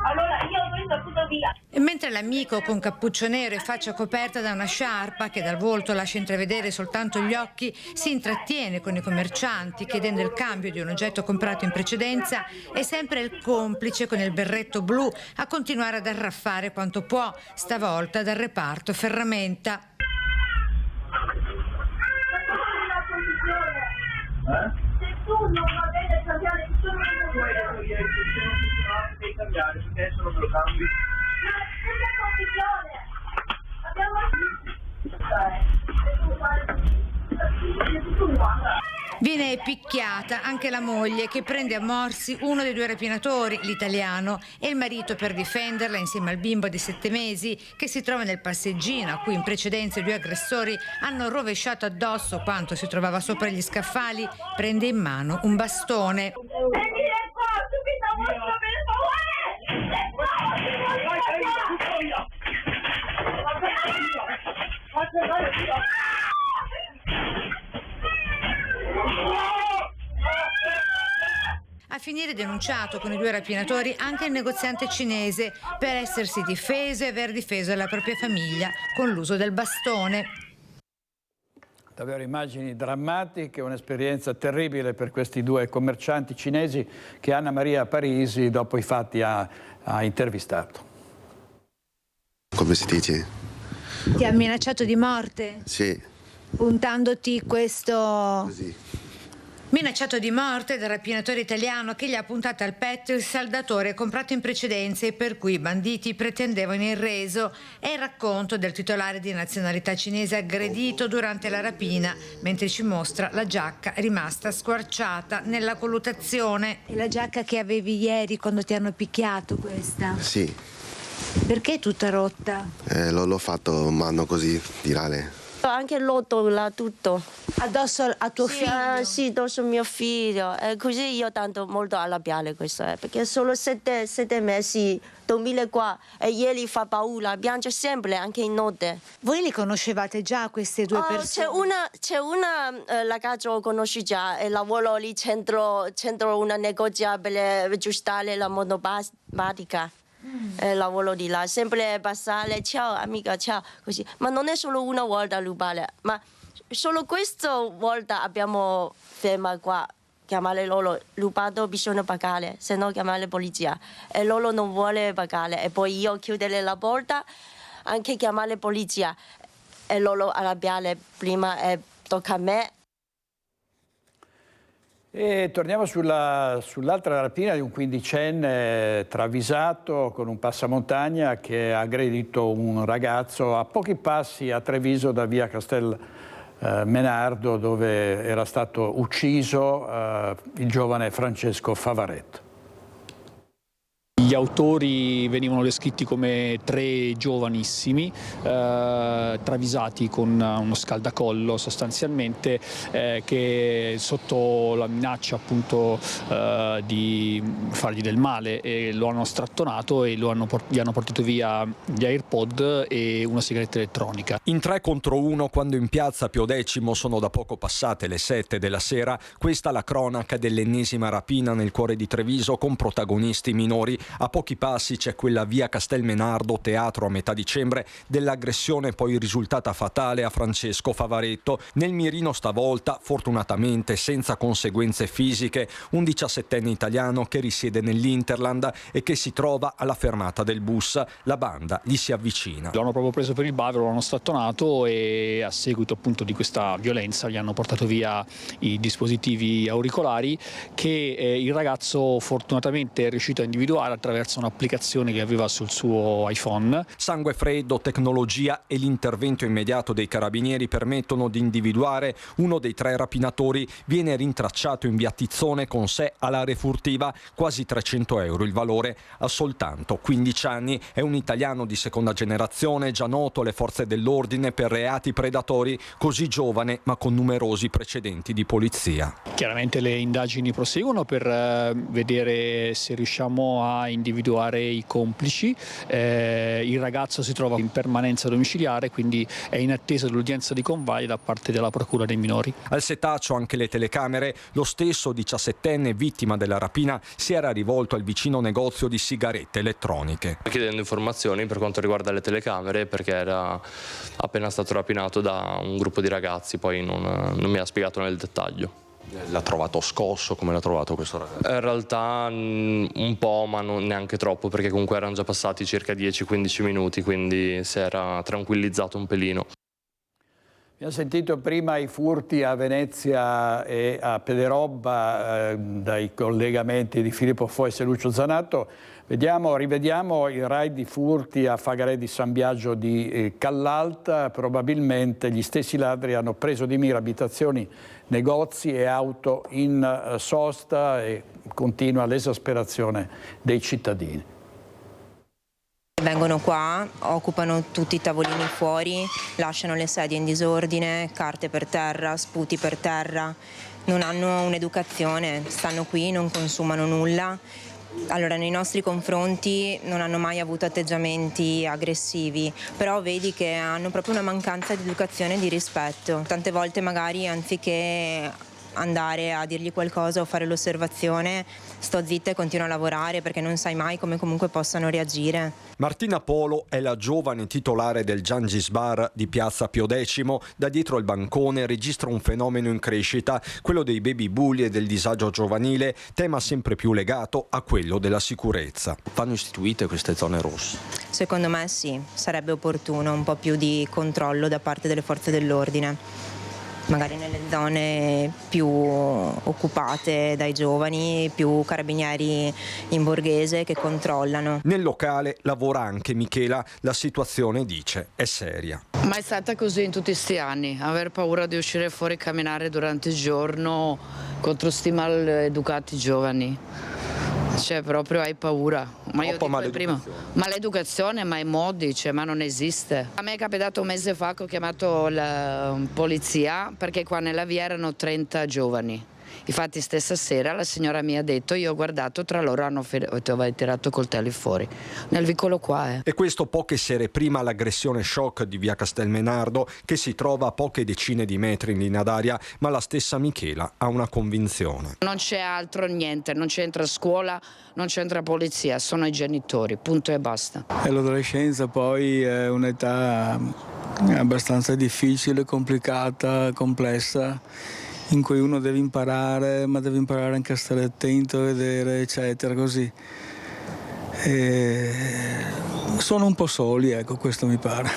Allora io ho preso tutto via. E mentre l'amico con cappuccio nero e faccia coperta da una sciarpa che dal volto lascia intravedere soltanto gli occhi, si intrattiene con i commercianti chiedendo il cambio di un oggetto comprato in precedenza, è sempre il complice con il berretto blu a continuare ad arraffare quanto può, stavolta dal reparto ferramenta. Se tu non va bene cambiare tutto il mondo, devi cambiare, perché adesso non me lo cambi. Viene picchiata anche la moglie, che prende a morsi uno dei due rapinatori, l'italiano, e il marito, per difenderla insieme al bimbo di 7 mesi che si trova nel passeggino, a cui in precedenza i due aggressori hanno rovesciato addosso quanto si trovava sopra gli scaffali, prende in mano un bastone. ieri denunciato con i 2 rapinatori anche il negoziante cinese per essersi difeso e aver difeso la propria famiglia con l'uso del bastone. Davvero immagini drammatiche, un'esperienza terribile per questi 2 commercianti cinesi che Anna Maria Parisi dopo i fatti ha intervistato. Come si dice? Ti ha minacciato di morte? Sì. Puntandoti questo... Così. Minacciato di morte dal rapinatore italiano che gli ha puntato al petto il saldatore comprato in precedenza e per cui i banditi pretendevano il reso. È il racconto del titolare di nazionalità cinese aggredito durante la rapina, mentre ci mostra la giacca rimasta squarciata nella colluttazione. E la giacca che avevi ieri quando ti hanno picchiato, questa? Sì. Perché è tutta rotta? L'ho fatto mano così, tirare. Anche l'otto là tutto. Addosso a tuo figlio? Sì, addosso a mio figlio. Così io tanto molto arrabbiato questo, perché solo 7 mesi dormire qua e ieri fa paura, piange sempre anche in notte. Voi li conoscevate già queste 2 persone? C'è una ragazza che conosci già e lavoro lì centro una negozio per aggiustare la monopatica. Lavoro di là, sempre passare, ciao amica, ciao, così. Ma non è solo una volta rubare, ma solo questa volta abbiamo fermato qua, chiamare loro, rubato bisogna pagare, se no chiamare la polizia. E loro non vuole pagare e poi io chiudere la porta, anche chiamare la polizia e loro arrabbiare prima e tocca a me. E torniamo sull'altra rapina di un 15enne travisato con un passamontagna che ha aggredito un ragazzo a pochi passi a Treviso da via Castel Menardo, dove era stato ucciso il giovane Francesco Favaretto. Gli autori venivano descritti come 3 giovanissimi, travisati con uno scaldacollo sostanzialmente, che sotto la minaccia appunto di fargli del male lo hanno strattonato e gli hanno portato via gli AirPod e una sigaretta elettronica. In 3 contro 1, quando in piazza Pio X sono da poco passate le 7 della sera, questa la cronaca dell'ennesima rapina nel cuore di Treviso con protagonisti minori. A pochi passi c'è quella via Castelmenardo, teatro a metà dicembre dell'aggressione poi risultata fatale a Francesco Favaretto. Nel mirino stavolta, fortunatamente senza conseguenze fisiche, un 17enne italiano che risiede nell'Interland e che si trova alla fermata del bus. La banda gli si avvicina. Lo hanno proprio preso per il bavero, lo hanno strattonato e a seguito appunto di questa violenza gli hanno portato via i dispositivi auricolari che il ragazzo fortunatamente è riuscito a individuare attraverso un'applicazione che aveva sul suo iPhone. Sangue freddo, tecnologia e l'intervento immediato dei carabinieri permettono di individuare uno dei 3 rapinatori. Viene rintracciato in via Tizzone con sé all'area furtiva, quasi 300 euro il valore. Ha soltanto 15 anni, è un italiano di seconda generazione, già noto alle forze dell'ordine per reati predatori, così giovane ma con numerosi precedenti di polizia. Chiaramente le indagini proseguono per vedere se riusciamo a individuare i complici. Il ragazzo si trova in permanenza domiciliare, quindi è in attesa dell'udienza di convalida da parte della Procura dei minori. Al setaccio anche le telecamere. Lo stesso 17enne vittima della rapina si era rivolto al vicino negozio di sigarette elettroniche. Chiedendo informazioni per quanto riguarda le telecamere, perché era appena stato rapinato da un gruppo di ragazzi, poi non mi ha spiegato nel dettaglio. L'ha trovato scosso? Come l'ha trovato questo ragazzo? In realtà un po', ma non neanche troppo, perché comunque erano già passati circa 10-15 minuti, quindi si era tranquillizzato un pelino. Abbiamo sentito prima i furti a Venezia e a Pederobba dai collegamenti di Filippo Fois e Lucio Zanato. Rivediamo il raid di furti a Fagareddi di San Biagio di Callalta. Probabilmente gli stessi ladri hanno preso di mira abitazioni, negozi e auto in sosta e continua l'esasperazione dei cittadini. Vengono qua, occupano tutti i tavolini fuori, lasciano le sedie in disordine, carte per terra, sputi per terra, non hanno un'educazione, stanno qui, non consumano nulla. Allora, nei nostri confronti non hanno mai avuto atteggiamenti aggressivi, però vedi che hanno proprio una mancanza di educazione e di rispetto. Tante volte magari anziché andare a dirgli qualcosa o fare l'osservazione, sto zitta e continuo a lavorare perché non sai mai come comunque possano reagire. Martina Polo è la giovane titolare del Gengis Bar di Piazza Pio X. Da dietro il bancone registra un fenomeno in crescita, quello dei baby bulli e del disagio giovanile, tema sempre più legato a quello della sicurezza. Vanno istituite queste zone rosse? Secondo me sì, sarebbe opportuno un po' più di controllo da parte delle forze dell'ordine. Magari nelle zone più occupate dai giovani, più carabinieri in borghese che controllano. Nel locale lavora anche Michela, la situazione, dice, è seria. Ma è stata così in tutti questi anni, aver paura di uscire fuori e camminare durante il giorno contro sti maleducati giovani. Cioè proprio hai paura. Ma io dico prima, maleducazione, ma i modi, cioè, ma non esiste. A me è capitato un mese fa che ho chiamato la polizia perché qua nella via erano 30 giovani. Infatti stessa sera la signora mi ha detto, io ho guardato, tra loro hanno tirato coltelli fuori, nel vicolo qua. E questo poche sere prima l'aggressione shock di via Castelmenardo, che si trova a poche decine di metri in linea d'aria, ma la stessa Michela ha una convinzione. Non c'è altro, niente, non c'entra scuola, non c'entra polizia, sono i genitori, punto e basta. E l'adolescenza poi è un'età abbastanza difficile, complicata, complessa, in cui uno deve imparare, ma deve imparare anche a stare attento, a vedere, eccetera, così. Sono un po' soli, ecco, questo mi pare.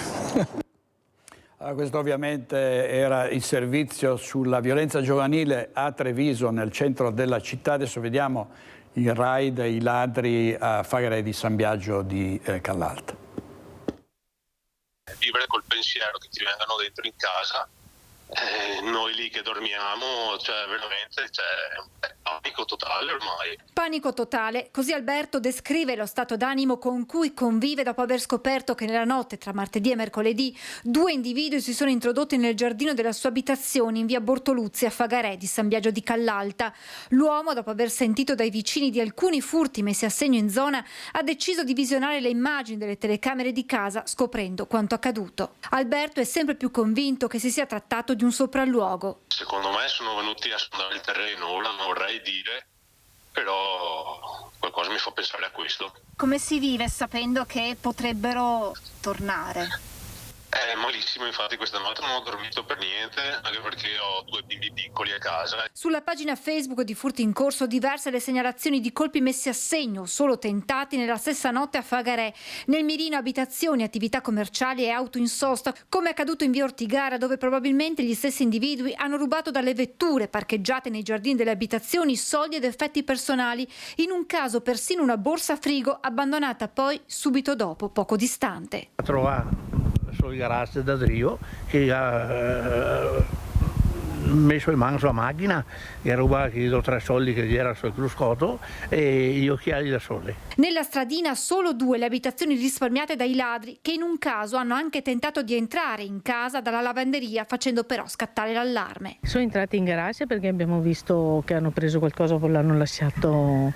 Questo ovviamente era il servizio sulla violenza giovanile a Treviso, nel centro della città. Adesso vediamo il raid, i ladri a Fagare di San Biagio di Callalta. Vivere col pensiero che ti vengano dentro in casa. Noi lì che dormiamo, cioè veramente è panico totale ormai. Panico totale, così Alberto descrive lo stato d'animo con cui convive dopo aver scoperto che nella notte tra martedì e mercoledì 2 individui si sono introdotti nel giardino della sua abitazione in via Bortoluzzi a Fagarè di San Biagio di Callalta. L'uomo, dopo aver sentito dai vicini di alcuni furti messi a segno in zona, ha deciso di visionare le immagini delle telecamere di casa, scoprendo quanto accaduto. Alberto è sempre più convinto che si sia trattato di un sopralluogo. Secondo me sono venuti a sondare il terreno, ora non vorrei dire, però qualcosa mi fa pensare a questo. Come si vive sapendo che potrebbero tornare? Malissimo, infatti questa notte non ho dormito per niente, anche perché ho 2 bimbi piccoli a casa. Sulla pagina Facebook di Furti in Corso diverse le segnalazioni di colpi messi a segno, solo tentati nella stessa notte a Fagarè. Nel mirino abitazioni, attività commerciali e auto in sosta, come accaduto in via Ortigara, dove probabilmente gli stessi individui hanno rubato dalle vetture parcheggiate nei giardini delle abitazioni soldi ed effetti personali, in un caso persino una borsa frigo abbandonata poi subito dopo, poco distante. Sul garage da Drio che ha messo in mano sulla macchina e rubato 3 soldi che gli era sul cruscotto e gli occhiali da sole. Nella stradina solo 2 le abitazioni risparmiate dai ladri, che in un caso hanno anche tentato di entrare in casa dalla lavanderia, facendo però scattare l'allarme. Sono entrati in garage perché abbiamo visto che hanno preso qualcosa e l'hanno lasciato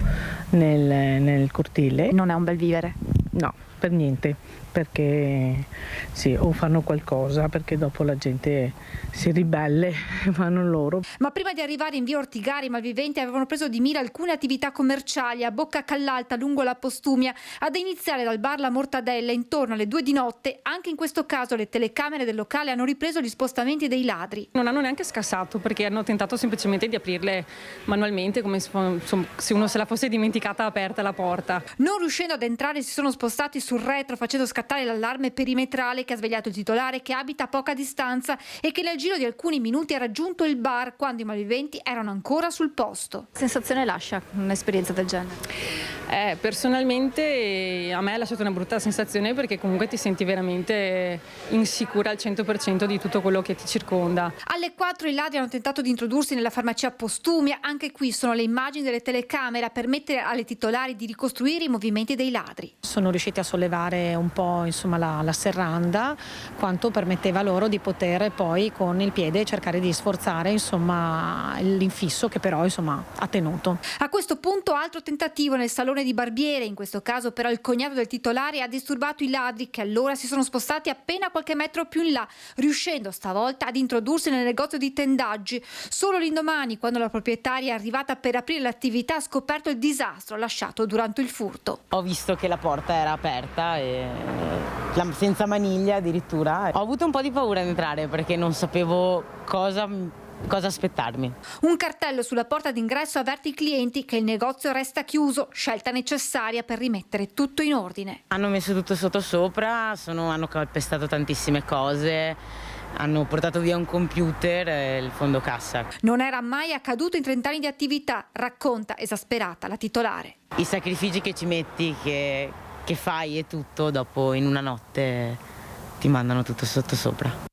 nel cortile. Non è un bel vivere? No, per niente, perché sì, o fanno qualcosa, perché dopo la gente si ribelle, fanno loro. Ma prima di arrivare in via Ortigara i malviventi avevano preso di mira alcune attività commerciali a Bocca Callalta lungo la Postumia, ad iniziare dal bar La Mortadella intorno alle 2 di notte. Anche in questo caso le telecamere del locale hanno ripreso gli spostamenti dei ladri. Non hanno neanche scassato perché hanno tentato semplicemente di aprirle manualmente, come se uno se la fosse dimenticata aperta la porta. Non riuscendo ad entrare si sono spostati sul retro, facendo scattare l'allarme perimetrale che ha svegliato il titolare, che abita a poca distanza e che nel giro di alcuni minuti ha raggiunto il bar quando i malviventi erano ancora sul posto. Che sensazione lascia un'esperienza del genere? Personalmente a me ha lasciato una brutta sensazione, perché comunque ti senti veramente insicura al 100% di tutto quello che ti circonda. Alle 4 i ladri hanno tentato di introdursi nella farmacia Postumia. Anche qui sono le immagini delle telecamere a permettere alle titolari di ricostruire i movimenti dei ladri. Sono riusciti a sollevare sollevare un po' la serranda, quanto permetteva loro di poter poi con il piede cercare di sforzare l'infisso, che però ha tenuto. A questo punto altro tentativo nel salone di barbiere, in questo caso però il cognato del titolare ha disturbato i ladri, che allora si sono spostati appena qualche metro più in là, riuscendo stavolta ad introdursi nel negozio di tendaggi. Solo l'indomani, quando la proprietaria è arrivata per aprire l'attività, ha scoperto il disastro lasciato durante il furto. Ho visto che la porta era aperta e senza maniglia addirittura. Ho avuto un po' di paura ad entrare perché non sapevo cosa aspettarmi. Un cartello sulla porta d'ingresso avverte i clienti che il negozio resta chiuso, scelta necessaria per rimettere tutto in ordine. Hanno messo tutto sottosopra, hanno calpestato tantissime cose, hanno portato via un computer e il fondo cassa. Non era mai accaduto in 30 anni di attività, racconta esasperata la titolare. I sacrifici che ci metti, che fai e tutto, dopo in una notte ti mandano tutto sottosopra.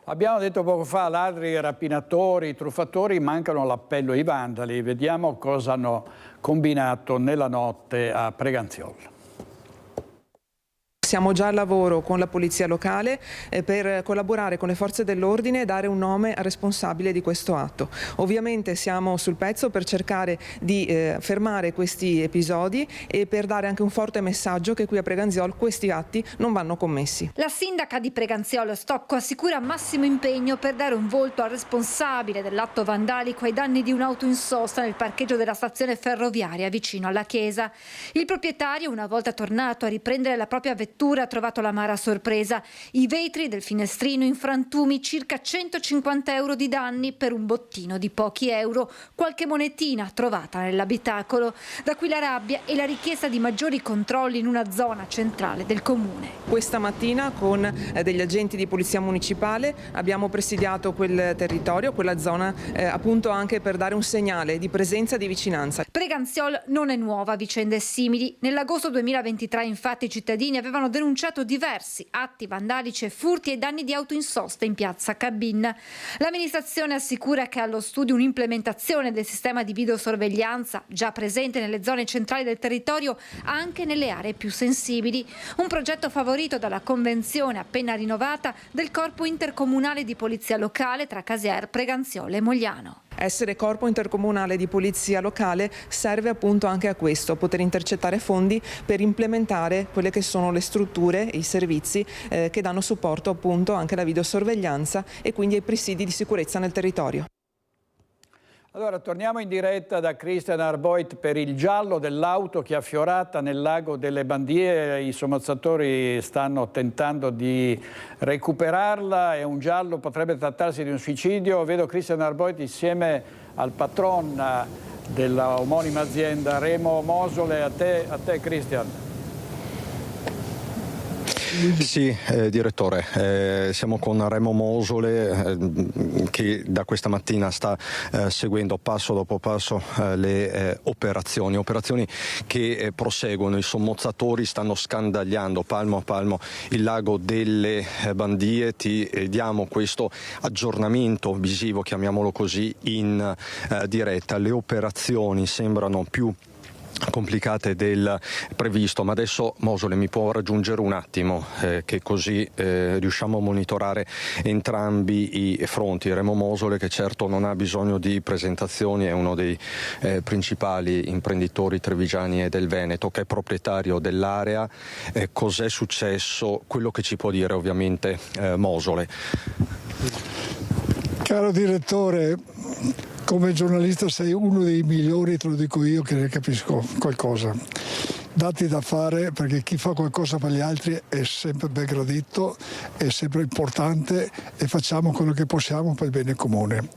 Abbiamo detto poco fa, ladri, rapinatori, truffatori, mancano l'appello ai vandali. Vediamo cosa hanno combinato nella notte a Preganziol. Siamo già al lavoro con la polizia locale per collaborare con le forze dell'ordine e dare un nome al responsabile di questo atto. Ovviamente siamo sul pezzo per cercare di fermare questi episodi e per dare anche un forte messaggio che qui a Preganziol questi atti non vanno commessi. La sindaca di Preganziol, Stocco, assicura massimo impegno per dare un volto al responsabile dell'atto vandalico ai danni di un'auto in sosta nel parcheggio della stazione ferroviaria vicino alla chiesa. Il proprietario, una volta tornato a riprendere la propria vettura, ha trovato l'amara sorpresa: i vetri del finestrino in frantumi, circa 150 euro di danni per un bottino di pochi euro, qualche monetina trovata nell'abitacolo. Da qui la rabbia e la richiesta di maggiori controlli in una zona centrale del comune. Questa mattina con degli agenti di polizia municipale abbiamo presidiato quel territorio, quella zona, appunto anche per dare un segnale di presenza e di vicinanza. Preganziol non è nuova a vicende simili. Nell'agosto 2023 infatti i cittadini avevano denunciato diversi atti vandalici e furti ai danni di auto in sosta in piazza Cabin. L'amministrazione assicura che è allo studio un'implementazione del sistema di videosorveglianza già presente nelle zone centrali del territorio, anche nelle aree più sensibili. Un progetto favorito dalla convenzione appena rinnovata del Corpo Intercomunale di Polizia Locale tra Casier, Preganziol e Mogliano. Essere corpo intercomunale di polizia locale serve appunto anche a questo, poter intercettare fondi per implementare quelle che sono le strutture e i servizi che danno supporto appunto anche alla videosorveglianza e quindi ai presidi di sicurezza nel territorio. Allora, torniamo in diretta da Christian Arboit per il giallo dell'auto che è affiorata nel lago delle Bandie. I sommozzatori stanno tentando di recuperarla. È un giallo, potrebbe trattarsi di un suicidio. Vedo Christian Arboit insieme al patron della omonima azienda, Remo Mosole. A te Christian. Sì, direttore, siamo con Remo Mosole che da questa mattina sta seguendo passo dopo passo le operazioni che proseguono. I sommozzatori stanno scandagliando palmo a palmo il lago delle Bandie. Ti diamo questo aggiornamento visivo, chiamiamolo così, in diretta. Le operazioni sembrano più complicate del previsto, ma adesso Mosole mi può raggiungere un attimo che così riusciamo a monitorare entrambi i fronti. Remo Mosole, che certo non ha bisogno di presentazioni, è uno dei principali imprenditori trevigiani e del Veneto, che è proprietario dell'area. Cos'è successo? Quello che ci può dire ovviamente Mosole. Caro direttore, come giornalista sei uno dei migliori, te lo dico io che ne capisco qualcosa. Dati da fare, perché chi fa qualcosa per gli altri è sempre ben gradito, è sempre importante e facciamo quello che possiamo per il bene comune.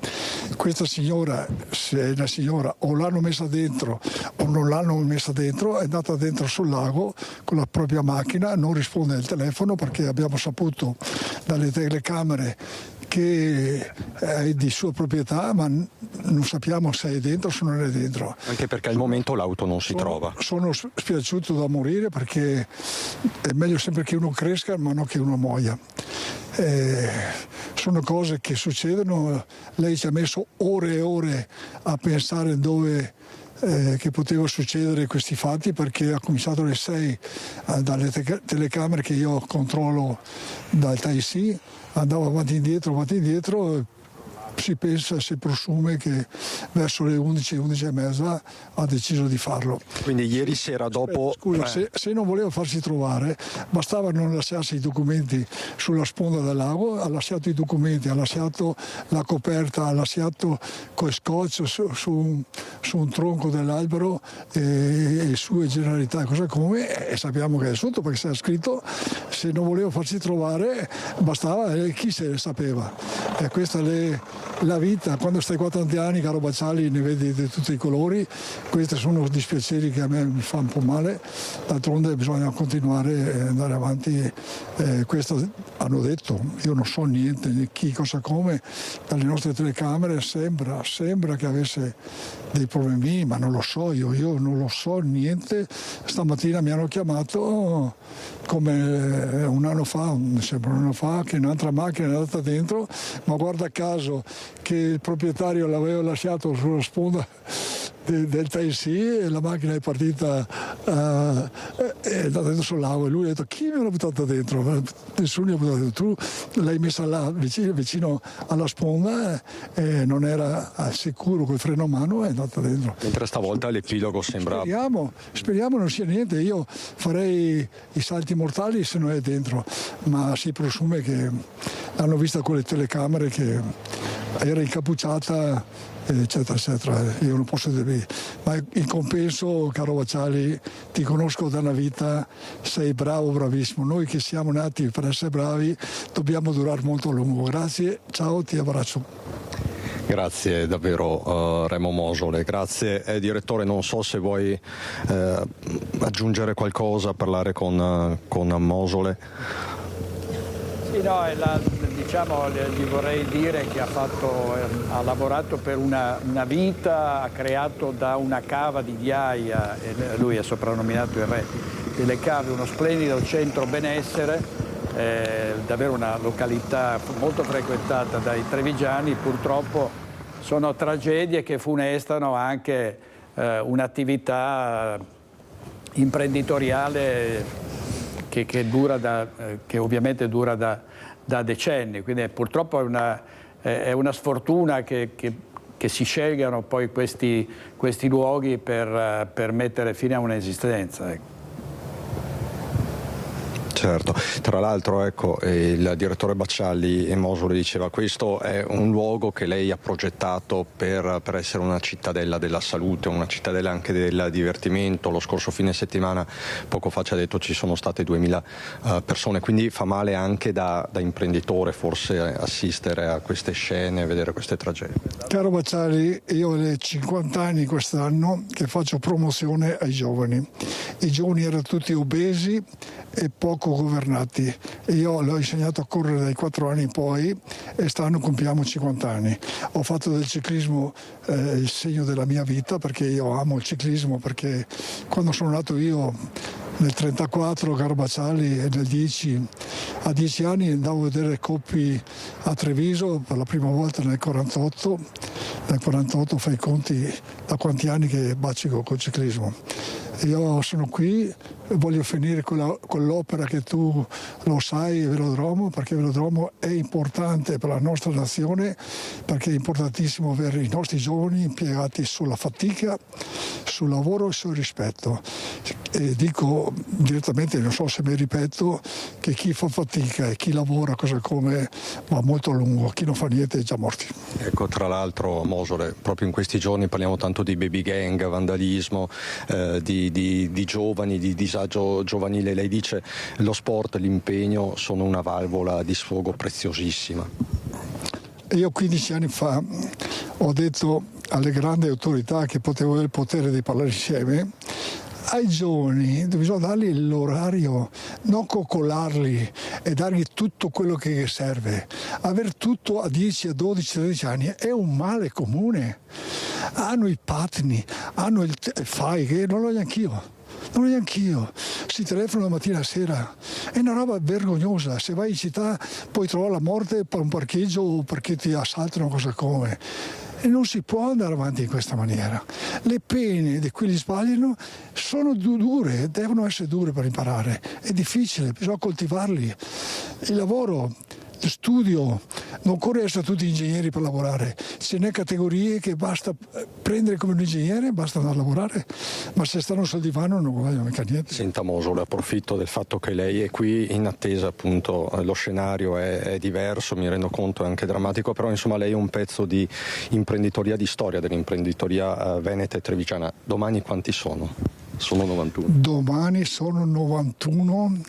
Questa signora, se è una signora, o l'hanno messa dentro o non l'hanno messa dentro, è andata dentro sul lago con la propria macchina, non risponde al telefono perché abbiamo saputo dalle telecamere che è di sua proprietà, ma non sappiamo se è dentro o se non è dentro. Anche perché al momento l'auto non si trova. Sono spiaciuto da morire perché è meglio sempre che uno cresca ma non che uno muoia. Sono cose che succedono. Lei ci ha messo ore e ore a pensare dove che poteva succedere questi fatti, perché ha cominciato alle 6 dalle telecamere che io controllo dal TAIC, andavo avanti e indietro, si presume che verso le 11 e mezza ha deciso di farlo. Quindi ieri sera dopo... Scusa, se non voleva farsi trovare, bastava non lasciarsi i documenti sulla sponda del lago, ha lasciato i documenti, ha lasciato la coperta, ha lasciato con scotch su un tronco dell'albero e sue generalità, cosa come, e sappiamo che è sotto perché c'era scritto, se non voleva farsi trovare bastava, chi se ne sapeva. E questa è la vita, quando stai qua tanti anni, caro Bacciali, ne vedi di tutti i colori. Questi sono dispiaceri che a me mi fa un po' male, d'altronde bisogna continuare e andare avanti. Questo hanno detto, io non so niente di chi, cosa, come, dalle nostre telecamere sembra che avesse dei problemi, ma non lo so, io non lo so niente. Stamattina mi hanno chiamato come un anno fa, che un'altra macchina è andata dentro, ma guarda caso che il proprietario l'aveva lasciato sulla sponda del TAIC e la macchina è partita, è andata dentro sul lago, e lui ha detto: chi me l'ha buttata dentro? Nessuno l'ha buttata dentro, tu l'hai messa là vicino alla sponda e non era al sicuro col freno a mano, è andata dentro. Mentre stavolta l'epilogo sembra... Speriamo non sia niente, io farei i salti mortali se non è dentro, ma si presume che l'hanno vista con le telecamere che era incappucciata, eccetera eccetera. Io non posso dirvi, ma in compenso, caro Bacciali, ti conosco da una vita, sei bravo, bravissimo. Noi che siamo nati per essere bravi dobbiamo durare molto a lungo. Grazie, ciao, ti abbraccio. Grazie davvero Remo Mosole, grazie. Direttore, non so se vuoi aggiungere qualcosa, parlare con Mosole. Sì, no, diciamo, gli vorrei dire che ha lavorato per una vita, ha creato da una cava di ghiaia, e lui è soprannominato il re delle cave, uno splendido centro benessere, davvero una località molto frequentata dai trevigiani. Purtroppo sono tragedie che funestano anche un'attività imprenditoriale che ovviamente dura da decenni, quindi purtroppo è una sfortuna che si scelgano poi questi luoghi per mettere fine a un'esistenza. Ecco. Certo, tra l'altro ecco, il direttore Bacciali e Mosole diceva: questo è un luogo che lei ha progettato per essere una cittadella della salute, una cittadella anche del divertimento. Lo scorso fine settimana, poco fa ci ha detto, ci sono state 2000 persone, quindi fa male anche da imprenditore forse assistere a queste scene, vedere queste tragedie. Caro Bacciali, io ho 50 anni quest'anno che faccio promozione ai giovani. I giovani erano tutti obesi e poco governati. Io l'ho insegnato a correre dai 4 anni in poi e quest'anno compiamo 50 anni. Ho fatto del ciclismo il segno della mia vita, perché io amo il ciclismo, perché quando sono nato io nel 34, caro Bacciali, e a 10 anni andavo a vedere Coppi a Treviso per la prima volta nel 48. Nel 48 fai i conti da quanti anni che bazzico col ciclismo. Io sono qui e voglio finire con l'opera che tu lo sai, il Velodromo, perché il Velodromo è importante per la nostra nazione, perché è importantissimo avere i nostri giovani impiegati sulla fatica, sul lavoro e sul rispetto. E dico direttamente, non so se mi ripeto, che chi fa fatica e chi lavora cosa come va molto a lungo, chi non fa niente è già morti. Ecco, tra l'altro Mosole, proprio in questi giorni parliamo tanto di baby gang, vandalismo, di giovani, di disagio giovanile. Lei dice lo sport e l'impegno sono una valvola di sfogo preziosissima. Io 15 anni fa ho detto alle grandi autorità che potevo avere il potere di parlare insieme: ai giovani bisogna dargli l'orario, non coccolarli e dargli tutto quello che serve. Aver tutto a 10, a 12, a 13 anni è un male comune. Hanno i patini, hanno il fai, che non l'ho neanch'io. Non neanch'io, si telefona la mattina a sera, è una roba vergognosa. Se vai in città puoi trovare la morte per un parcheggio o perché ti assaltano, cosa come. E non si può andare avanti in questa maniera. Le pene di cui li sbagliano sono dure, devono essere dure per imparare. È difficile, bisogna coltivarli. Il lavoro, lo studio, non occorre essere tutti ingegneri per lavorare. Ce n'è categorie che basta prendere come un ingegnere, basta andare a lavorare, ma se stanno sul divano non guadagnano mica niente. Senta Mosole, approfitto del fatto che lei è qui in attesa, appunto, lo scenario è diverso, mi rendo conto, è anche drammatico, però insomma lei è un pezzo di imprenditoria, di storia dell'imprenditoria veneta e trevigiana. Domani quanti sono? Sono 91. Domani sono 91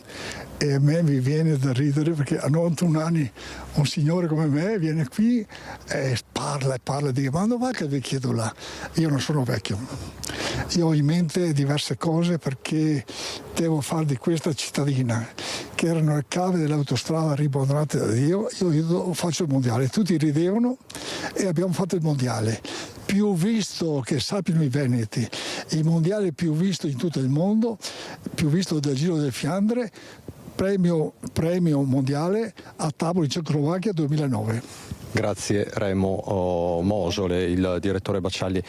e a me mi viene da ridere perché a 91 anni un signore come me viene qui e parla e dice: ma dove va che vi chiedo là? Io non sono vecchio, io ho in mente diverse cose perché devo fare di questa cittadina, che erano le cave dell'autostrada ribbonate da Dio, io faccio il mondiale. Tutti ridevano e abbiamo fatto il mondiale. Più visto che sappiano i veneti, il mondiale più visto in tutto il mondo, più visto del Giro del Fiandre, premio mondiale a Tavolo in Cecoslovacchia 2009. Grazie Remo Mosole, il direttore Baccialli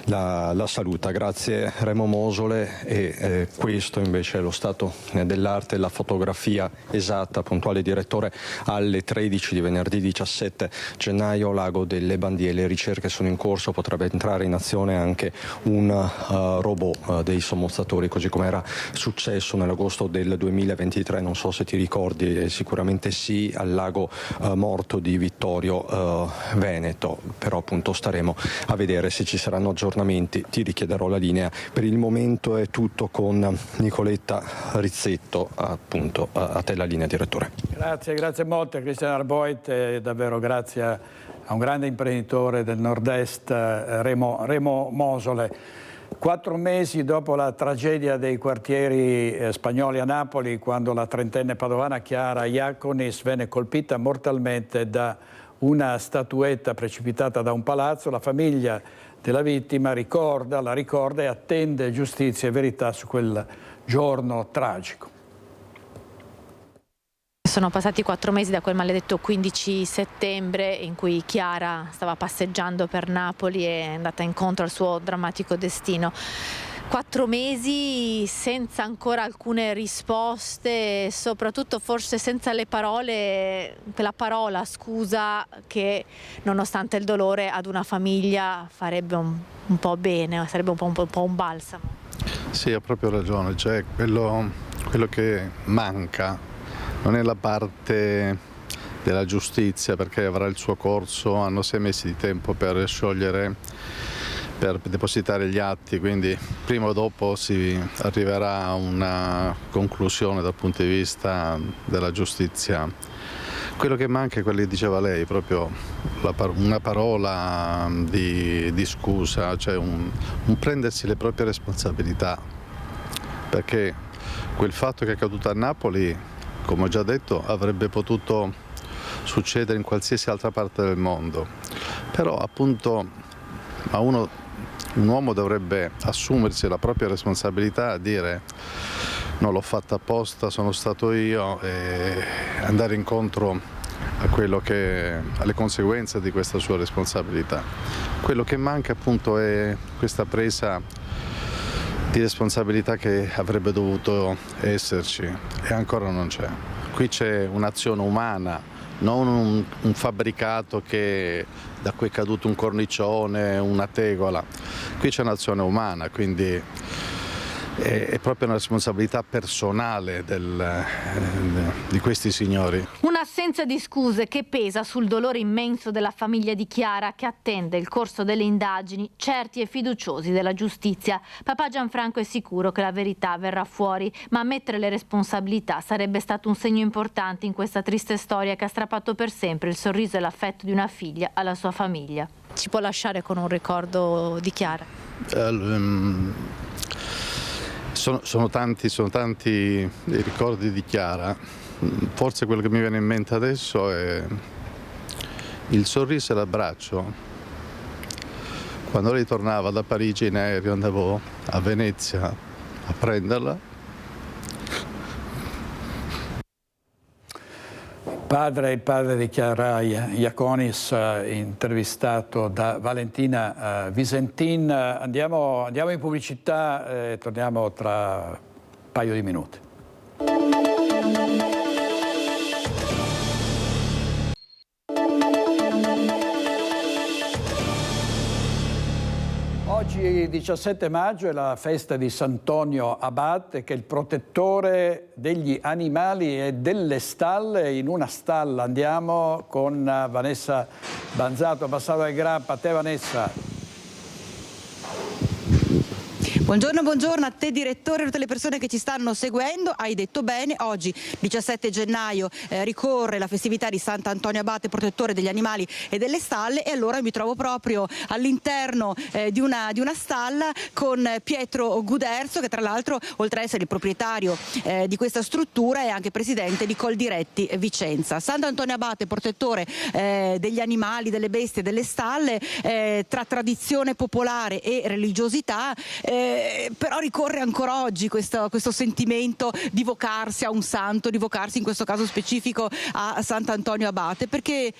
la saluta. Grazie Remo Mosole e questo invece è lo stato dell'arte, la fotografia esatta, puntuale direttore, alle 13 di venerdì 17 gennaio, Lago delle Bandie. Le ricerche sono in corso, potrebbe entrare in azione anche un robot dei sommozzatori, così come era successo nell'agosto del 2023, non so se ti ricordi, sicuramente sì, al lago morto di Vittorio Veneto, però appunto staremo a vedere se ci saranno aggiornamenti. Ti richiederò la linea. Per il momento è tutto con Nicoletta Rizzetto, appunto a te la linea, direttore. Grazie molte Cristian Arboit, e davvero grazie a un grande imprenditore del nord-est, Remo Mosole. 4 mesi dopo la tragedia dei quartieri spagnoli a Napoli, quando la trentenne padovana Chiara Iaconis venne colpita mortalmente da una statuetta precipitata da un palazzo, la famiglia della vittima la ricorda e attende giustizia e verità su quel giorno tragico. Sono passati 4 mesi da quel maledetto 15 settembre in cui Chiara stava passeggiando per Napoli e è andata incontro al suo drammatico destino. 4 mesi senza ancora alcune risposte, soprattutto forse senza le parole, quella parola scusa che nonostante il dolore ad una famiglia farebbe un po' bene, sarebbe un po' un balsamo. Sì, ha proprio ragione, cioè quello che manca non è la parte della giustizia, perché avrà il suo corso, hanno 6 mesi di tempo per sciogliere, per depositare gli atti, quindi prima o dopo si arriverà a una conclusione dal punto di vista della giustizia. Quello che manca è quello che diceva lei, proprio una parola di scusa, cioè un prendersi le proprie responsabilità, perché quel fatto che è accaduto a Napoli, come ho già detto, avrebbe potuto succedere in qualsiasi altra parte del mondo, però appunto un uomo dovrebbe assumersi la propria responsabilità, dire non l'ho fatta apposta, sono stato io, e andare incontro a alle conseguenze di questa sua responsabilità. Quello che manca appunto è questa presa di responsabilità che avrebbe dovuto esserci e ancora non c'è. Qui c'è un'azione umana, non un fabbricato da cui è caduto un cornicione, una tegola. Qui c'è un'azione umana, quindi è proprio una responsabilità personale di questi signori. Un'assenza di scuse che pesa sul dolore immenso della famiglia di Chiara, che attende il corso delle indagini, certi e fiduciosi della giustizia. Papà Gianfranco è sicuro che la verità verrà fuori, ma ammettere le responsabilità sarebbe stato un segno importante in questa triste storia che ha strappato per sempre il sorriso e l'affetto di una figlia alla sua famiglia. Ci può lasciare con un ricordo di Chiara? Sono tanti i ricordi di Chiara. Forse quello che mi viene in mente adesso è il sorriso e l'abbraccio. Quando lei tornava da Parigi in aereo, andavo a Venezia a prenderla. Il padre di Chiara Iaconis, intervistato da Valentina Visentin. Andiamo in pubblicità e torniamo tra un paio di minuti. Oggi 17 maggio è la festa di Sant'Antonio Abate, che è il protettore degli animali e delle stalle. In una stalla andiamo con Vanessa Banzato, Bassano del Grappa. A te Vanessa. Buongiorno a te direttore e a tutte le persone che ci stanno seguendo. Hai detto bene, oggi 17 gennaio ricorre la festività di Sant'Antonio Abate, protettore degli animali e delle stalle, e allora mi trovo proprio all'interno di una stalla con Pietro Guderzo, che tra l'altro, oltre ad essere il proprietario di questa struttura, è anche presidente di Coldiretti Vicenza. Sant'Antonio Abate, protettore degli animali, delle bestie e delle stalle, tra tradizione popolare e religiosità, però ricorre ancora oggi questo sentimento di vocarsi a un santo, di vocarsi in questo caso specifico a Sant'Antonio Abate, perché,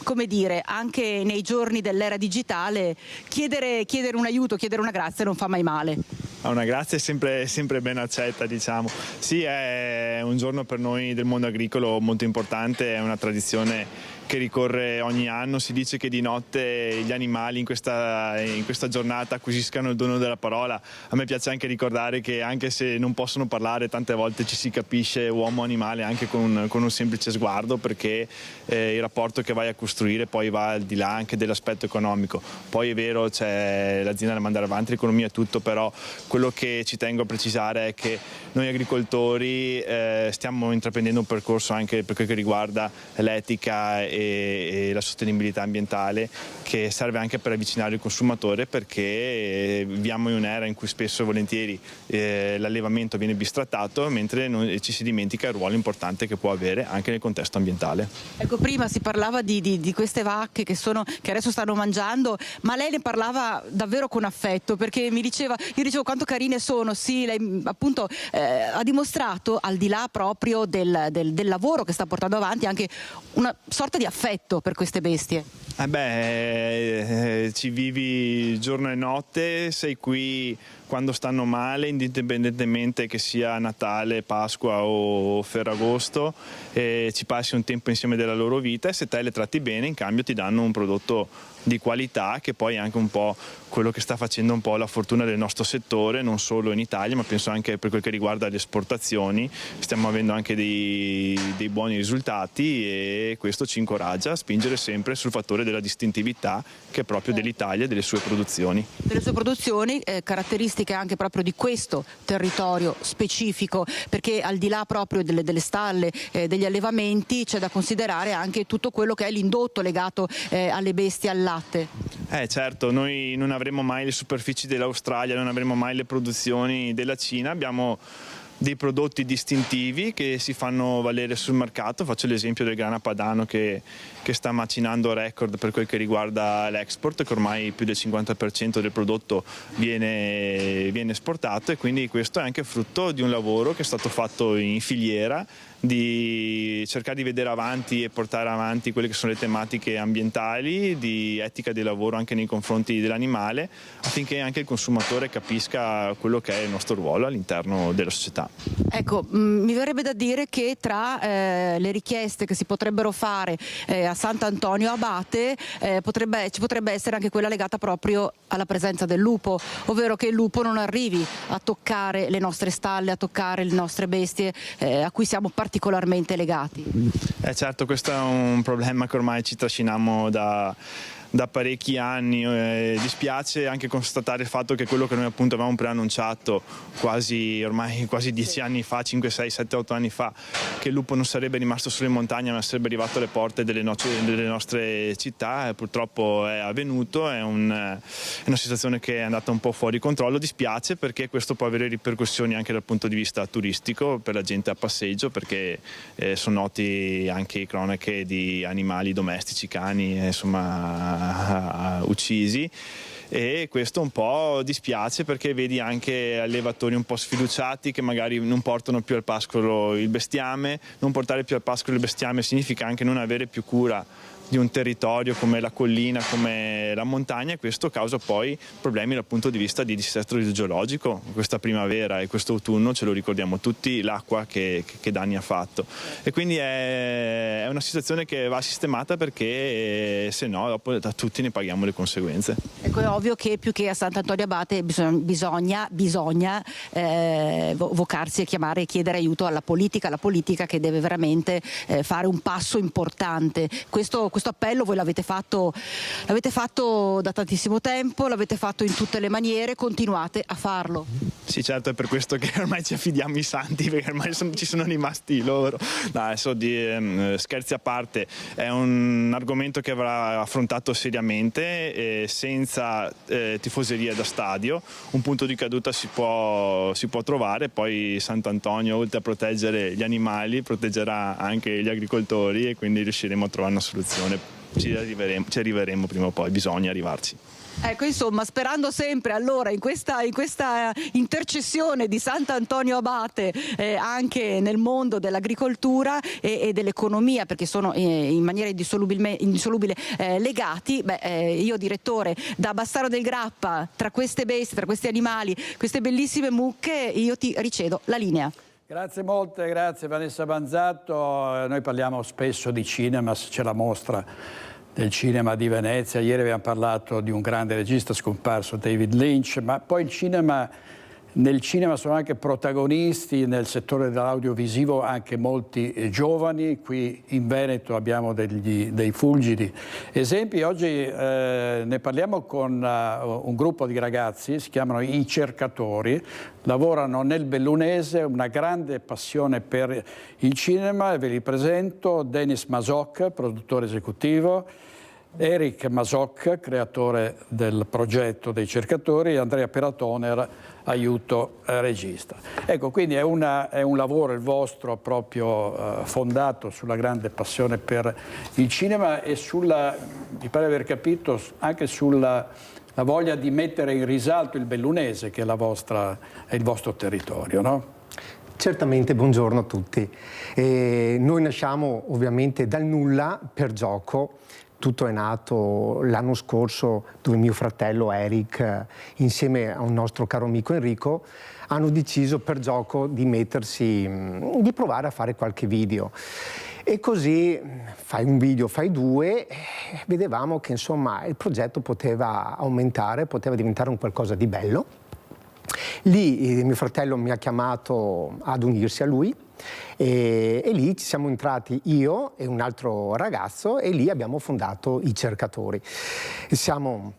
come dire, anche nei giorni dell'era digitale chiedere un aiuto, chiedere una grazia non fa mai male. Una grazia è sempre ben accetta, diciamo. Sì, è un giorno per noi del mondo agricolo molto importante, è una tradizione che ricorre ogni anno. Si dice che di notte gli animali in questa giornata acquisiscano il dono della parola. A me piace anche ricordare che, anche se non possono parlare, tante volte ci si capisce uomo-animale anche con un semplice sguardo, perché il rapporto che vai a costruire poi va al di là anche dell'aspetto economico. Poi è vero, c'è l'azienda da mandare avanti, l'economia e tutto, però quello che ci tengo a precisare è che noi agricoltori stiamo intraprendendo un percorso anche per quel che riguarda l'etica e la sostenibilità ambientale, che serve anche per avvicinare il consumatore, perché viviamo in un'era in cui spesso e volentieri l'allevamento viene bistrattato, mentre ci si dimentica il ruolo importante che può avere anche nel contesto ambientale. Ecco, prima si parlava di queste vacche che adesso stanno mangiando, ma lei ne parlava davvero con affetto, perché io dicevo quanto carine sono. Sì, lei appunto ha dimostrato, al di là proprio del lavoro che sta portando avanti, anche una sorta di affetto per queste bestie. Ci vivi giorno e notte, sei qui quando stanno male, indipendentemente che sia Natale, Pasqua o Ferragosto, ci passi un tempo insieme della loro vita, e se te le tratti bene, in cambio ti danno un prodotto di qualità, che poi è anche un po' quello che sta facendo un po' la fortuna del nostro settore, non solo in Italia, ma penso anche per quel che riguarda le esportazioni. Stiamo avendo anche dei buoni risultati, e questo ci incoraggia a spingere sempre sul fattore della distintività, che è proprio dell'Italia e delle sue produzioni. Delle sue produzioni, caratteristiche anche proprio di questo territorio specifico, perché al di là proprio delle stalle, degli allevamenti, c'è da considerare anche tutto quello che è l'indotto legato alle bestie, al latte. Certo, noi non avremo mai le superfici dell'Australia, non avremo mai le produzioni della Cina, abbiamo dei prodotti distintivi che si fanno valere sul mercato. Faccio l'esempio del grana padano che sta macinando record per quel che riguarda l'export, che ormai più del 50% del prodotto viene esportato, e quindi questo è anche frutto di un lavoro che è stato fatto in filiera, di cercare di vedere avanti e portare avanti quelle che sono le tematiche ambientali, di etica del lavoro anche nei confronti dell'animale, affinché anche il consumatore capisca quello che è il nostro ruolo all'interno della società. Ecco, mi verrebbe da dire che tra le richieste che si potrebbero fare a Sant'Antonio Abate ci potrebbe essere anche quella legata proprio alla presenza del lupo, ovvero che il lupo non arrivi a toccare le nostre stalle, a toccare le nostre bestie a cui siamo particolarmente legati. Certo, questo è un problema che ormai ci trasciniamo da parecchi anni. Dispiace anche constatare il fatto che quello che noi appunto avevamo preannunciato ormai quasi 10 anni fa, 5, 6, 7, 8 anni fa, che il lupo non sarebbe rimasto solo in montagna ma sarebbe arrivato alle porte delle nostre città, purtroppo è avvenuto. È una situazione che è andata un po' fuori controllo. Dispiace, perché questo può avere ripercussioni anche dal punto di vista turistico per la gente a passeggio, perché sono noti anche cronache di animali domestici, cani, insomma uccisi. E questo un po' dispiace, perché vedi anche allevatori un po' sfiduciati che magari non portano più al pascolo il bestiame. Non portare più al pascolo il bestiame significa anche non avere più cura di un territorio come la collina, come la montagna, e questo causa poi problemi dal punto di vista di dissesto idrogeologico. Questa primavera e questo autunno, ce lo ricordiamo tutti, l'acqua che danni ha fatto, e quindi è una situazione che va sistemata, perché se no dopo da tutti ne paghiamo le conseguenze. Ecco, è ovvio che più che a Sant'Antonio Abate bisogna vocarsi e chiamare e chiedere aiuto alla politica che deve veramente fare un passo importante. Questo appello voi l'avete fatto da tantissimo tempo, l'avete fatto in tutte le maniere, continuate a farlo. Sì, certo, è per questo che ormai ci affidiamo ai santi, perché ormai ci sono rimasti loro. No, adesso scherzi a parte, è un argomento che avrà affrontato seriamente, senza tifoseria da stadio. Un punto di caduta si può trovare, poi Sant'Antonio, oltre a proteggere gli animali, proteggerà anche gli agricoltori, e quindi riusciremo a trovare una soluzione. Ci arriveremo prima o poi, bisogna arrivarci. Ecco, insomma, sperando sempre allora in questa intercessione di Sant'Antonio Abate anche nel mondo dell'agricoltura e dell'economia, perché sono in maniera indissolubile legati. Io, direttore, da Bassano del Grappa, tra queste bestie, tra questi animali, queste bellissime mucche, io ti ricedo la linea. Grazie molte, grazie Vanessa Banzatto. Noi parliamo spesso di cinema, c'è la mostra del cinema di Venezia. Ieri abbiamo parlato di un grande regista scomparso, David Lynch, ma poi nel cinema sono anche protagonisti, nel settore dell'audiovisivo, anche molti giovani. Qui in Veneto abbiamo dei fulgidi esempi. Oggi ne parliamo con un gruppo di ragazzi, si chiamano I Cercatori, lavorano nel Bellunese, una grande passione per il cinema, e ve li presento: Denis Masok, produttore esecutivo, Eric Masok, creatore del progetto dei Cercatori, e Andrea Peratoner, aiuto regista. Ecco, quindi è un lavoro, il vostro, proprio fondato sulla grande passione per il cinema e mi pare aver capito, anche sulla voglia di mettere in risalto il Bellunese, che è il vostro territorio, no? Certamente, buongiorno a tutti. Noi nasciamo ovviamente dal nulla, per gioco. Tutto è nato l'anno scorso, dove mio fratello Eric, insieme a un nostro caro amico Enrico, hanno deciso per gioco di provare a fare qualche video. E così fai un video, fai due, vedevamo che insomma il progetto poteva aumentare, poteva diventare un qualcosa di bello. Lì mio fratello mi ha chiamato ad unirsi a lui, e lì ci siamo entrati io e un altro ragazzo, e lì abbiamo fondato I Cercatori. Siamo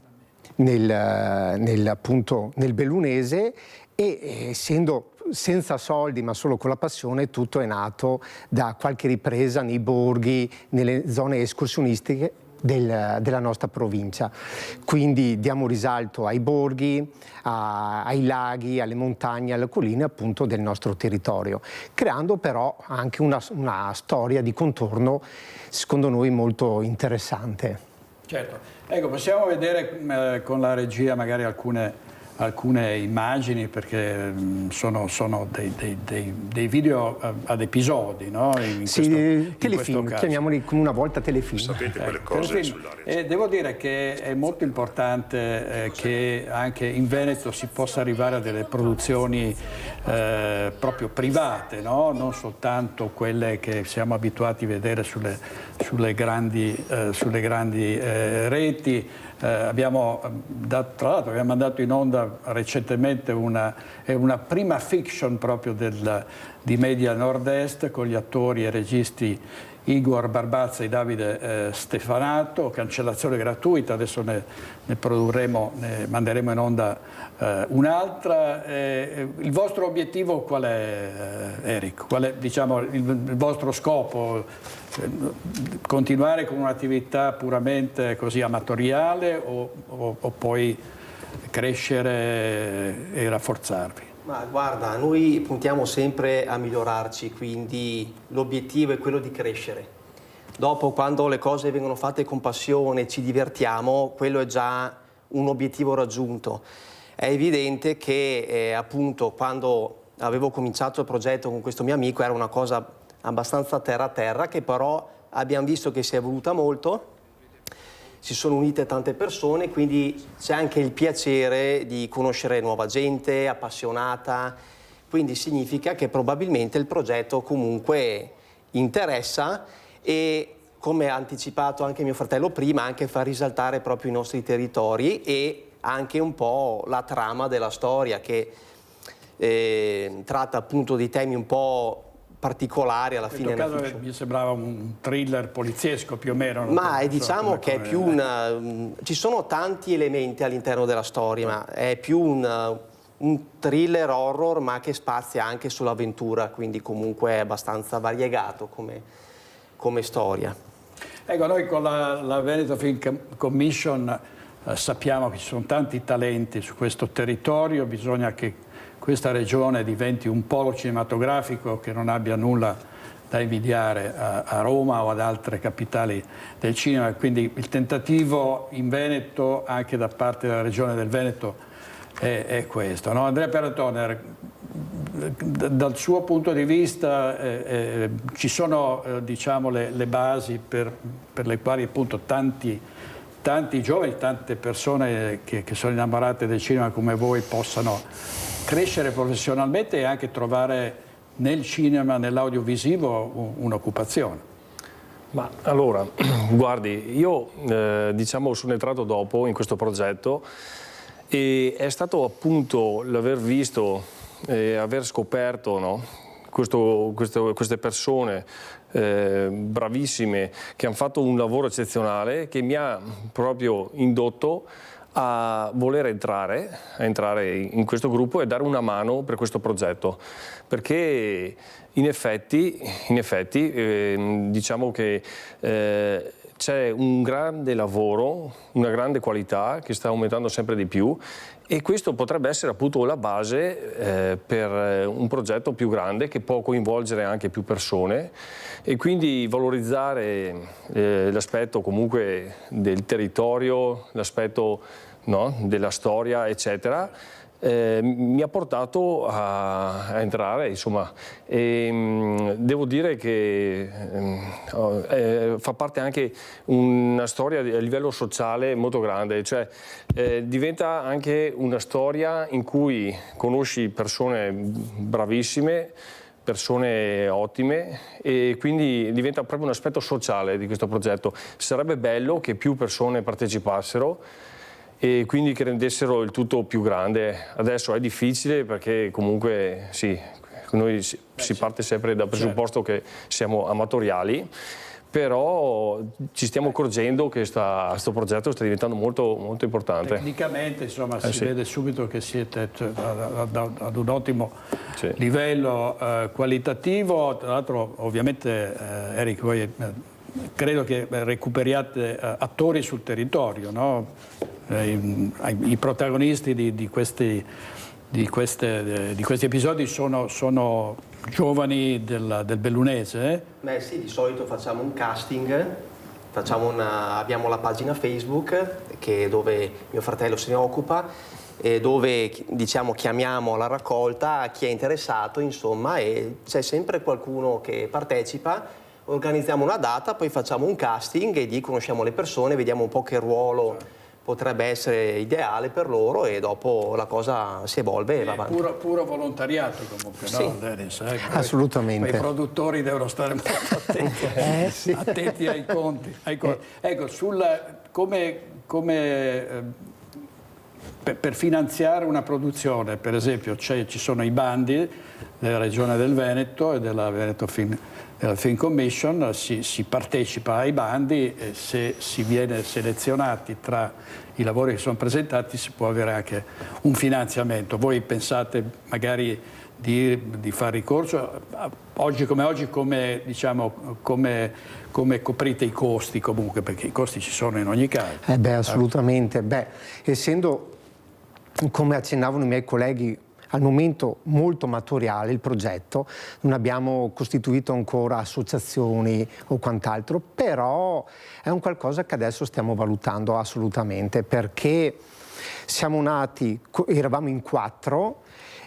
appunto nel Bellunese, e essendo senza soldi ma solo con la passione, tutto è nato da qualche ripresa nei borghi, nelle zone escursionistiche della nostra provincia. Quindi diamo risalto ai borghi, ai laghi, alle montagne, alle colline appunto del nostro territorio, creando però anche una storia di contorno secondo noi molto interessante. Certo, ecco, possiamo vedere con la regia magari alcune immagini, perché sono dei video ad episodi, no? Telefilm, chiamiamoli come una volta telefilm. Sapete quelle cose sull'area. Devo dire che è molto importante che anche in Veneto si possa arrivare a delle produzioni proprio private, no? Non soltanto quelle che siamo abituati a vedere sulle grandi reti. Tra l'altro abbiamo mandato in onda recentemente una prima fiction proprio di Media Nord-Est, con gli attori e registi Igor Barbazza e Davide Stefanato, cancellazione gratuita. Adesso ne manderemo in onda un'altra. Il vostro obiettivo qual è, Eric? Qual è, diciamo, il vostro scopo? Continuare con un'attività puramente così amatoriale o poi crescere e rafforzarvi? Ma guarda, noi puntiamo sempre a migliorarci, quindi l'obiettivo è quello di crescere. dopo, quando le cose vengono fatte con passione, ci divertiamo, quello è già un obiettivo raggiunto. È evidente che appunto quando avevo cominciato il progetto con questo mio amico era una cosa abbastanza terra a terra, che però abbiamo visto che si è evoluta molto, si sono unite tante persone, quindi c'è anche il piacere di conoscere nuova gente appassionata, quindi significa che probabilmente il progetto comunque interessa e, come ha anticipato anche mio fratello prima, anche fa risaltare proprio i nostri territori e anche un po' la trama della storia, che tratta appunto di temi un po' particolari alla fine. In questo caso mi sembrava un thriller poliziesco più o meno. Ma diciamo che è più ci sono tanti elementi all'interno della storia, ma è più un thriller horror, ma che spazia anche sull'avventura, quindi comunque è abbastanza variegato come storia. Ecco, noi con la Veneto Film Commission sappiamo che ci sono tanti talenti su questo territorio, bisogna che questa regione diventi un polo cinematografico che non abbia nulla da invidiare a Roma o ad altre capitali del cinema, quindi il tentativo in Veneto anche da parte della regione del Veneto è questo, no? Andrea Perrotoner, dal suo punto di vista ci sono diciamo le basi per le quali appunto tanti giovani, tante persone che sono innamorate del cinema come voi possano crescere professionalmente e anche trovare nel cinema, nell'audiovisivo un'occupazione? Ma allora, guardi, io diciamo sono entrato dopo in questo progetto e è stato appunto l'aver visto e aver scoperto, no, queste persone bravissime che hanno fatto un lavoro eccezionale che mi ha proprio indotto a voler entrare in questo gruppo e dare una mano per questo progetto, perché in effetti diciamo che c'è un grande lavoro, una grande qualità che sta aumentando sempre di più e questo potrebbe essere appunto la base per un progetto più grande che può coinvolgere anche più persone e quindi valorizzare l'aspetto comunque del territorio, l'aspetto, no, della storia eccetera. Mi ha portato a entrare, insomma, e devo dire che fa parte anche una storia a livello sociale molto grande, cioè diventa anche una storia in cui conosci persone bravissime, persone ottime e quindi diventa proprio un aspetto sociale di questo progetto. Sarebbe bello che più persone partecipassero e quindi che rendessero il tutto più grande. Adesso è difficile perché comunque sì, noi si parte sempre dal presupposto che siamo amatoriali, però ci stiamo accorgendo che questo progetto sta diventando molto, molto importante. Tecnicamente insomma si vede subito che siete ad un ottimo livello qualitativo, tra l'altro ovviamente Eric voi credo che recuperiate attori sul territorio, no? I protagonisti di questi episodi sono giovani del Bellunese? Beh sì, di solito facciamo un casting, abbiamo la pagina Facebook dove mio fratello se ne occupa e dove diciamo chiamiamo alla raccolta chi è interessato, insomma, e c'è sempre qualcuno che partecipa. Organizziamo una data, poi facciamo un casting e lì conosciamo le persone, vediamo un po' che ruolo potrebbe essere ideale per loro e dopo la cosa si evolve e va avanti. Puro volontariato comunque, sì. No Dennis? Assolutamente. I produttori devono stare molto attenti, attenti ai conti. Ecco, per finanziare una produzione, per esempio, ci sono i bandi della Regione del Veneto e della Veneto Film Commission, si partecipa ai bandi e se si viene selezionati tra i lavori che sono presentati si può avere anche un finanziamento. Voi pensate magari di fare ricorso? Oggi come coprite i costi comunque? Perché i costi ci sono in ogni caso. Assolutamente. Essendo, come accennavano i miei colleghi, al momento molto amatoriale il progetto, non abbiamo costituito ancora associazioni o quant'altro, però è un qualcosa che adesso stiamo valutando assolutamente, perché siamo nati, eravamo in 4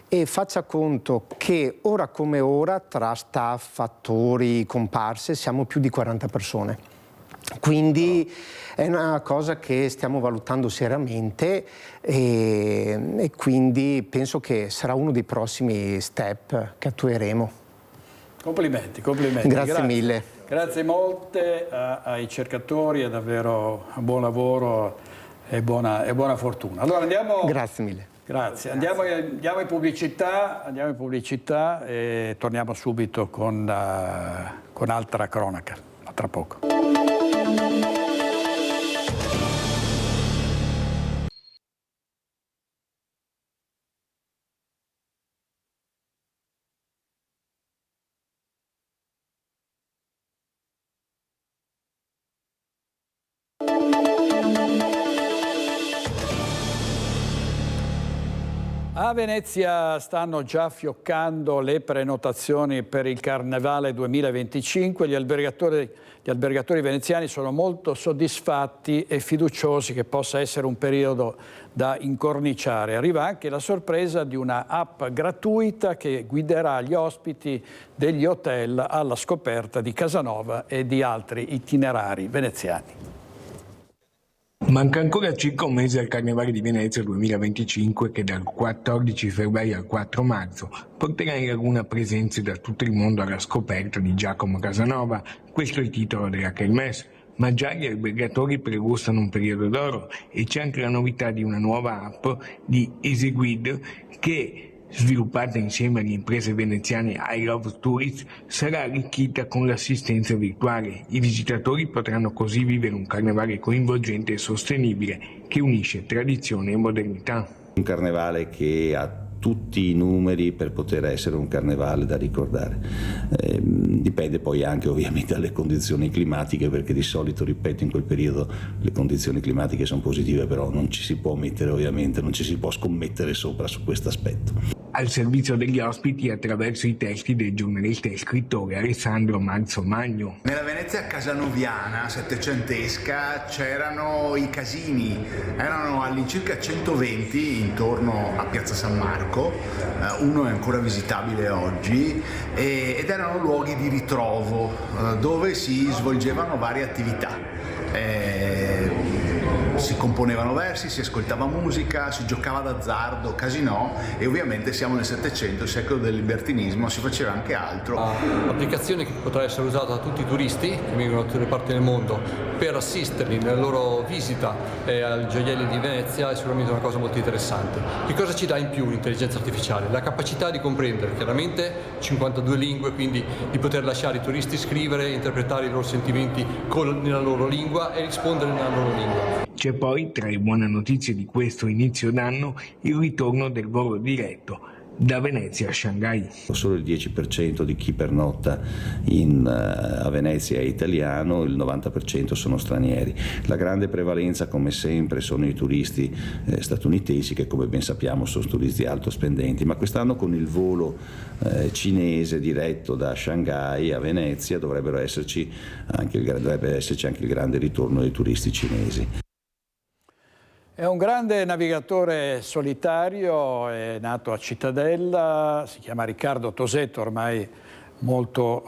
e faccia conto che ora come ora tra staff, attori, comparse siamo più di 40 persone. Quindi è una cosa che stiamo valutando seriamente e quindi penso che sarà uno dei prossimi step che attueremo. Complimenti. Grazie mille. Grazie molte ai cercatori, è davvero un buon lavoro e buona fortuna. Allora andiamo. Grazie mille. Grazie. Andiamo in pubblicità e torniamo subito con altra cronaca. A tra poco. A Venezia stanno già fioccando le prenotazioni per il Carnevale 2025. Gli albergatori veneziani sono molto soddisfatti e fiduciosi che possa essere un periodo da incorniciare. Arriva anche la sorpresa di una app gratuita che guiderà gli ospiti degli hotel alla scoperta di Casanova e di altri itinerari veneziani. Manca ancora circa un mese al Carnevale di Venezia 2025 che dal 14 febbraio al 4 marzo porterà in laguna presenze da tutto il mondo alla scoperta di Giacomo Casanova. Questo è il titolo della kermesse. Ma già gli albergatori pregustano un periodo d'oro e c'è anche la novità di una nuova app di EasyGuide che, sviluppata insieme alle imprese veneziane I Love Tourist, sarà arricchita con l'assistenza virtuale. I visitatori potranno così vivere un carnevale coinvolgente e sostenibile che unisce tradizione e modernità. Un carnevale che ha tutti i numeri per poter essere un carnevale da ricordare. Dipende poi anche ovviamente dalle condizioni climatiche, perché di solito, ripeto, in quel periodo le condizioni climatiche sono positive, però non ci si può mettere, ovviamente, non ci si può scommettere sopra su questo aspetto. Al servizio degli ospiti attraverso i testi del giornalista e scrittore Alessandro Manzo Magno. Nella Venezia casanoviana, settecentesca, c'erano i casini, erano all'incirca 120 intorno a Piazza San Marco, uno è ancora visitabile oggi, ed erano luoghi di ritrovo dove si svolgevano varie attività. Si componevano versi, si ascoltava musica, si giocava d'azzardo, casinò, e ovviamente siamo nel Settecento, il secolo del libertinismo, si faceva anche altro. Applicazione che potrà essere usata da tutti i turisti che vengono da tutte le parti del mondo per assisterli nella loro visita ai gioielli di Venezia è sicuramente una cosa molto interessante. Che cosa ci dà in più l'intelligenza artificiale? La capacità di comprendere chiaramente 52 lingue, quindi di poter lasciare i turisti scrivere, interpretare i loro sentimenti nella loro lingua e rispondere nella loro lingua. C'è poi, tra le buone notizie di questo inizio d'anno, il ritorno del volo diretto da Venezia a Shanghai. Solo il 10% di chi pernotta a Venezia è italiano, il 90% sono stranieri. La grande prevalenza, come sempre, sono i turisti statunitensi, che come ben sappiamo sono turisti alto spendenti, ma quest'anno con il volo cinese diretto da Shanghai a Venezia dovrebbe esserci anche il grande ritorno dei turisti cinesi. È un grande navigatore solitario, è nato a Cittadella, si chiama Riccardo Tosetto, ormai molto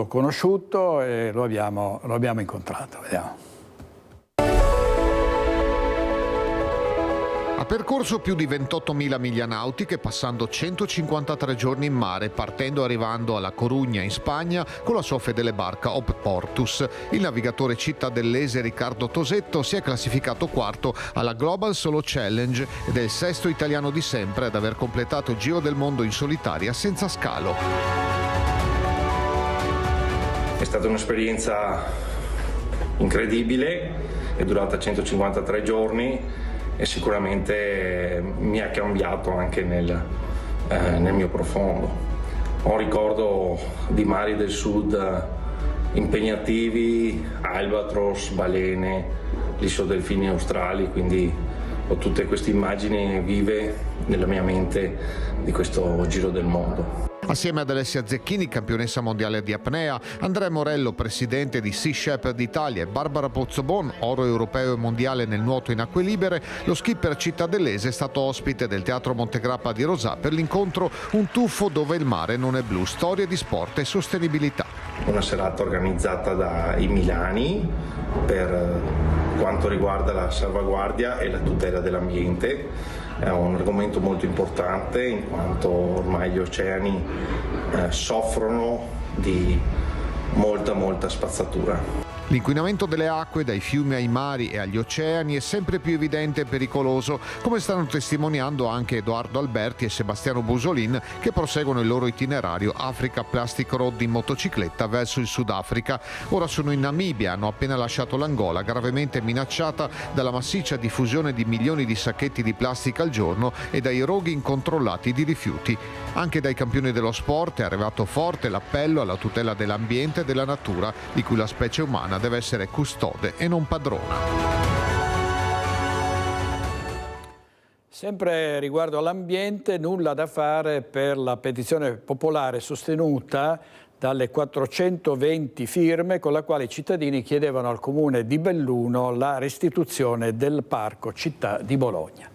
conosciuto, e lo abbiamo incontrato. Vediamo. Ha percorso più di 28.000 miglia nautiche, passando 153 giorni in mare, partendo e arrivando alla Corugna in Spagna con la sua fedele barca Op Portus. Il navigatore cittadellese Riccardo Tosetto si è classificato quarto alla Global Solo Challenge ed è il sesto italiano di sempre ad aver completato il Giro del Mondo in solitaria senza scalo. È stata un'esperienza incredibile, è durata 153 giorni. E sicuramente mi ha cambiato anche nel mio profondo. Ho un ricordo di mari del sud impegnativi, albatros, balene, gli delfini australi, quindi ho tutte queste immagini vive nella mia mente di questo giro del mondo. Assieme ad Alessia Zecchini, campionessa mondiale di apnea, Andrea Morello, presidente di Sea Shepherd Italia, e Barbara Pozzobon, oro europeo e mondiale nel nuoto in acque libere, lo skipper cittadellese è stato ospite del Teatro Montegrappa di Rosà per l'incontro Un tuffo dove il mare non è blu, storie di sport e sostenibilità. Una serata organizzata dai Milani per quanto riguarda la salvaguardia e la tutela dell'ambiente. È un argomento molto importante in quanto ormai gli oceani soffrono di molta spazzatura. L'inquinamento delle acque dai fiumi ai mari e agli oceani è sempre più evidente e pericoloso, come stanno testimoniando anche Edoardo Alberti e Sebastiano Busolin, che proseguono il loro itinerario Africa Plastic Road in motocicletta verso il Sudafrica. Ora sono in Namibia, hanno appena lasciato l'Angola, gravemente minacciata dalla massiccia diffusione di milioni di sacchetti di plastica al giorno e dai roghi incontrollati di rifiuti. Anche dai campioni dello sport è arrivato forte l'appello alla tutela dell'ambiente e della natura, di cui la specie umana deve essere custode e non padrona. Sempre riguardo all'ambiente, nulla da fare per la petizione popolare sostenuta dalle 420 firme con la quale i cittadini chiedevano al comune di Belluno la restituzione del parco città di Bologna.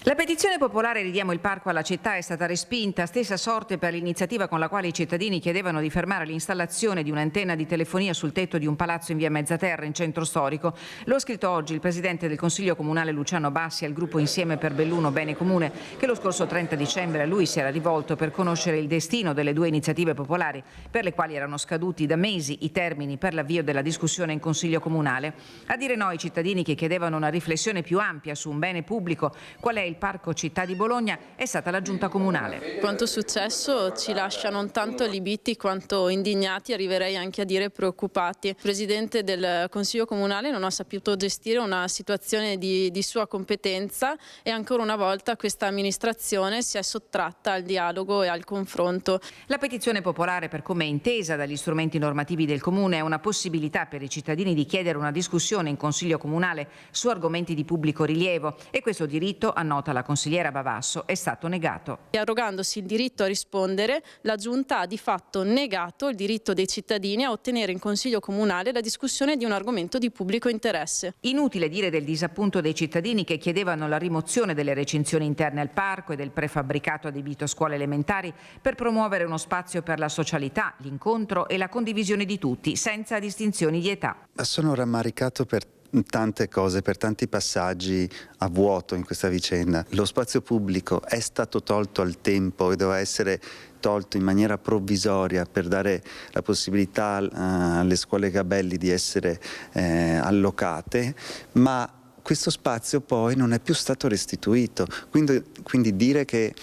La petizione popolare Ridiamo il parco alla città è stata respinta, stessa sorte per l'iniziativa con la quale i cittadini chiedevano di fermare l'installazione di un'antenna di telefonia sul tetto di un palazzo in via Mezzaterra in centro storico. Lo ha scritto oggi il presidente del Consiglio Comunale Luciano Bassi al gruppo Insieme per Belluno Bene Comune, che lo scorso 30 dicembre a lui si era rivolto per conoscere il destino delle due iniziative popolari per le quali erano scaduti da mesi i termini per l'avvio della discussione in Consiglio Comunale. A dire no ai cittadini che chiedevano una riflessione più ampia su un bene pubblico, qual è il Parco Città di Bologna, è stata la Giunta Comunale. Quanto successo ci lascia non tanto allibiti quanto indignati, arriverei anche a dire preoccupati. Il Presidente del Consiglio Comunale non ha saputo gestire una situazione di sua competenza e ancora una volta questa amministrazione si è sottratta al dialogo e al confronto. La petizione popolare, per come è intesa dagli strumenti normativi del Comune, è una possibilità per i cittadini di chiedere una discussione in Consiglio Comunale su argomenti di pubblico rilievo e questo diritto, annota la consigliera Bavasso, è stato negato. E arrogandosi il diritto a rispondere, la Giunta ha di fatto negato il diritto dei cittadini a ottenere in Consiglio Comunale la discussione di un argomento di pubblico interesse. Inutile dire del disappunto dei cittadini che chiedevano la rimozione delle recinzioni interne al parco e del prefabbricato adibito a scuole elementari per promuovere uno spazio per la socialità, l'incontro e la condivisione di tutti, senza distinzioni di età. Sono rammaricato per tante cose, per tanti passaggi a vuoto in questa vicenda. Lo spazio pubblico è stato tolto al tempo e doveva essere tolto in maniera provvisoria per dare la possibilità alle scuole Gabelli di essere allocate, ma questo spazio poi non è più stato restituito, quindi dire che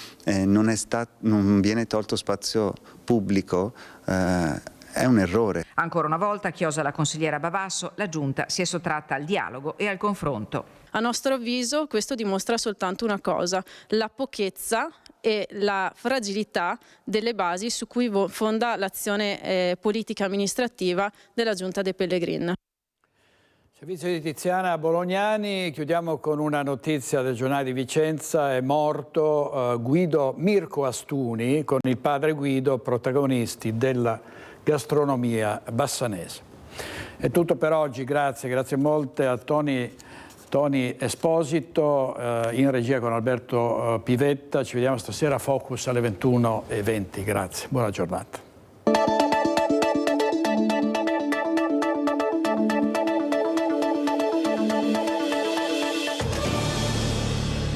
non viene tolto spazio pubblico è un errore. Ancora una volta, chiosa la consigliera Bavasso, la Giunta si è sottratta al dialogo e al confronto. A nostro avviso questo dimostra soltanto una cosa, la pochezza e la fragilità delle basi su cui fonda l'azione politica amministrativa della Giunta dei Pellegrin. Servizio di Tiziana Bolognani, chiudiamo con una notizia del giornale di Vicenza. È morto Mirko Astuni con il padre Guido, protagonisti della gastronomia bassanese. È tutto per oggi, grazie molte a Tony Esposito, in regia con Alberto Pivetta. Ci vediamo stasera a Focus alle 21:20. Grazie, buona giornata.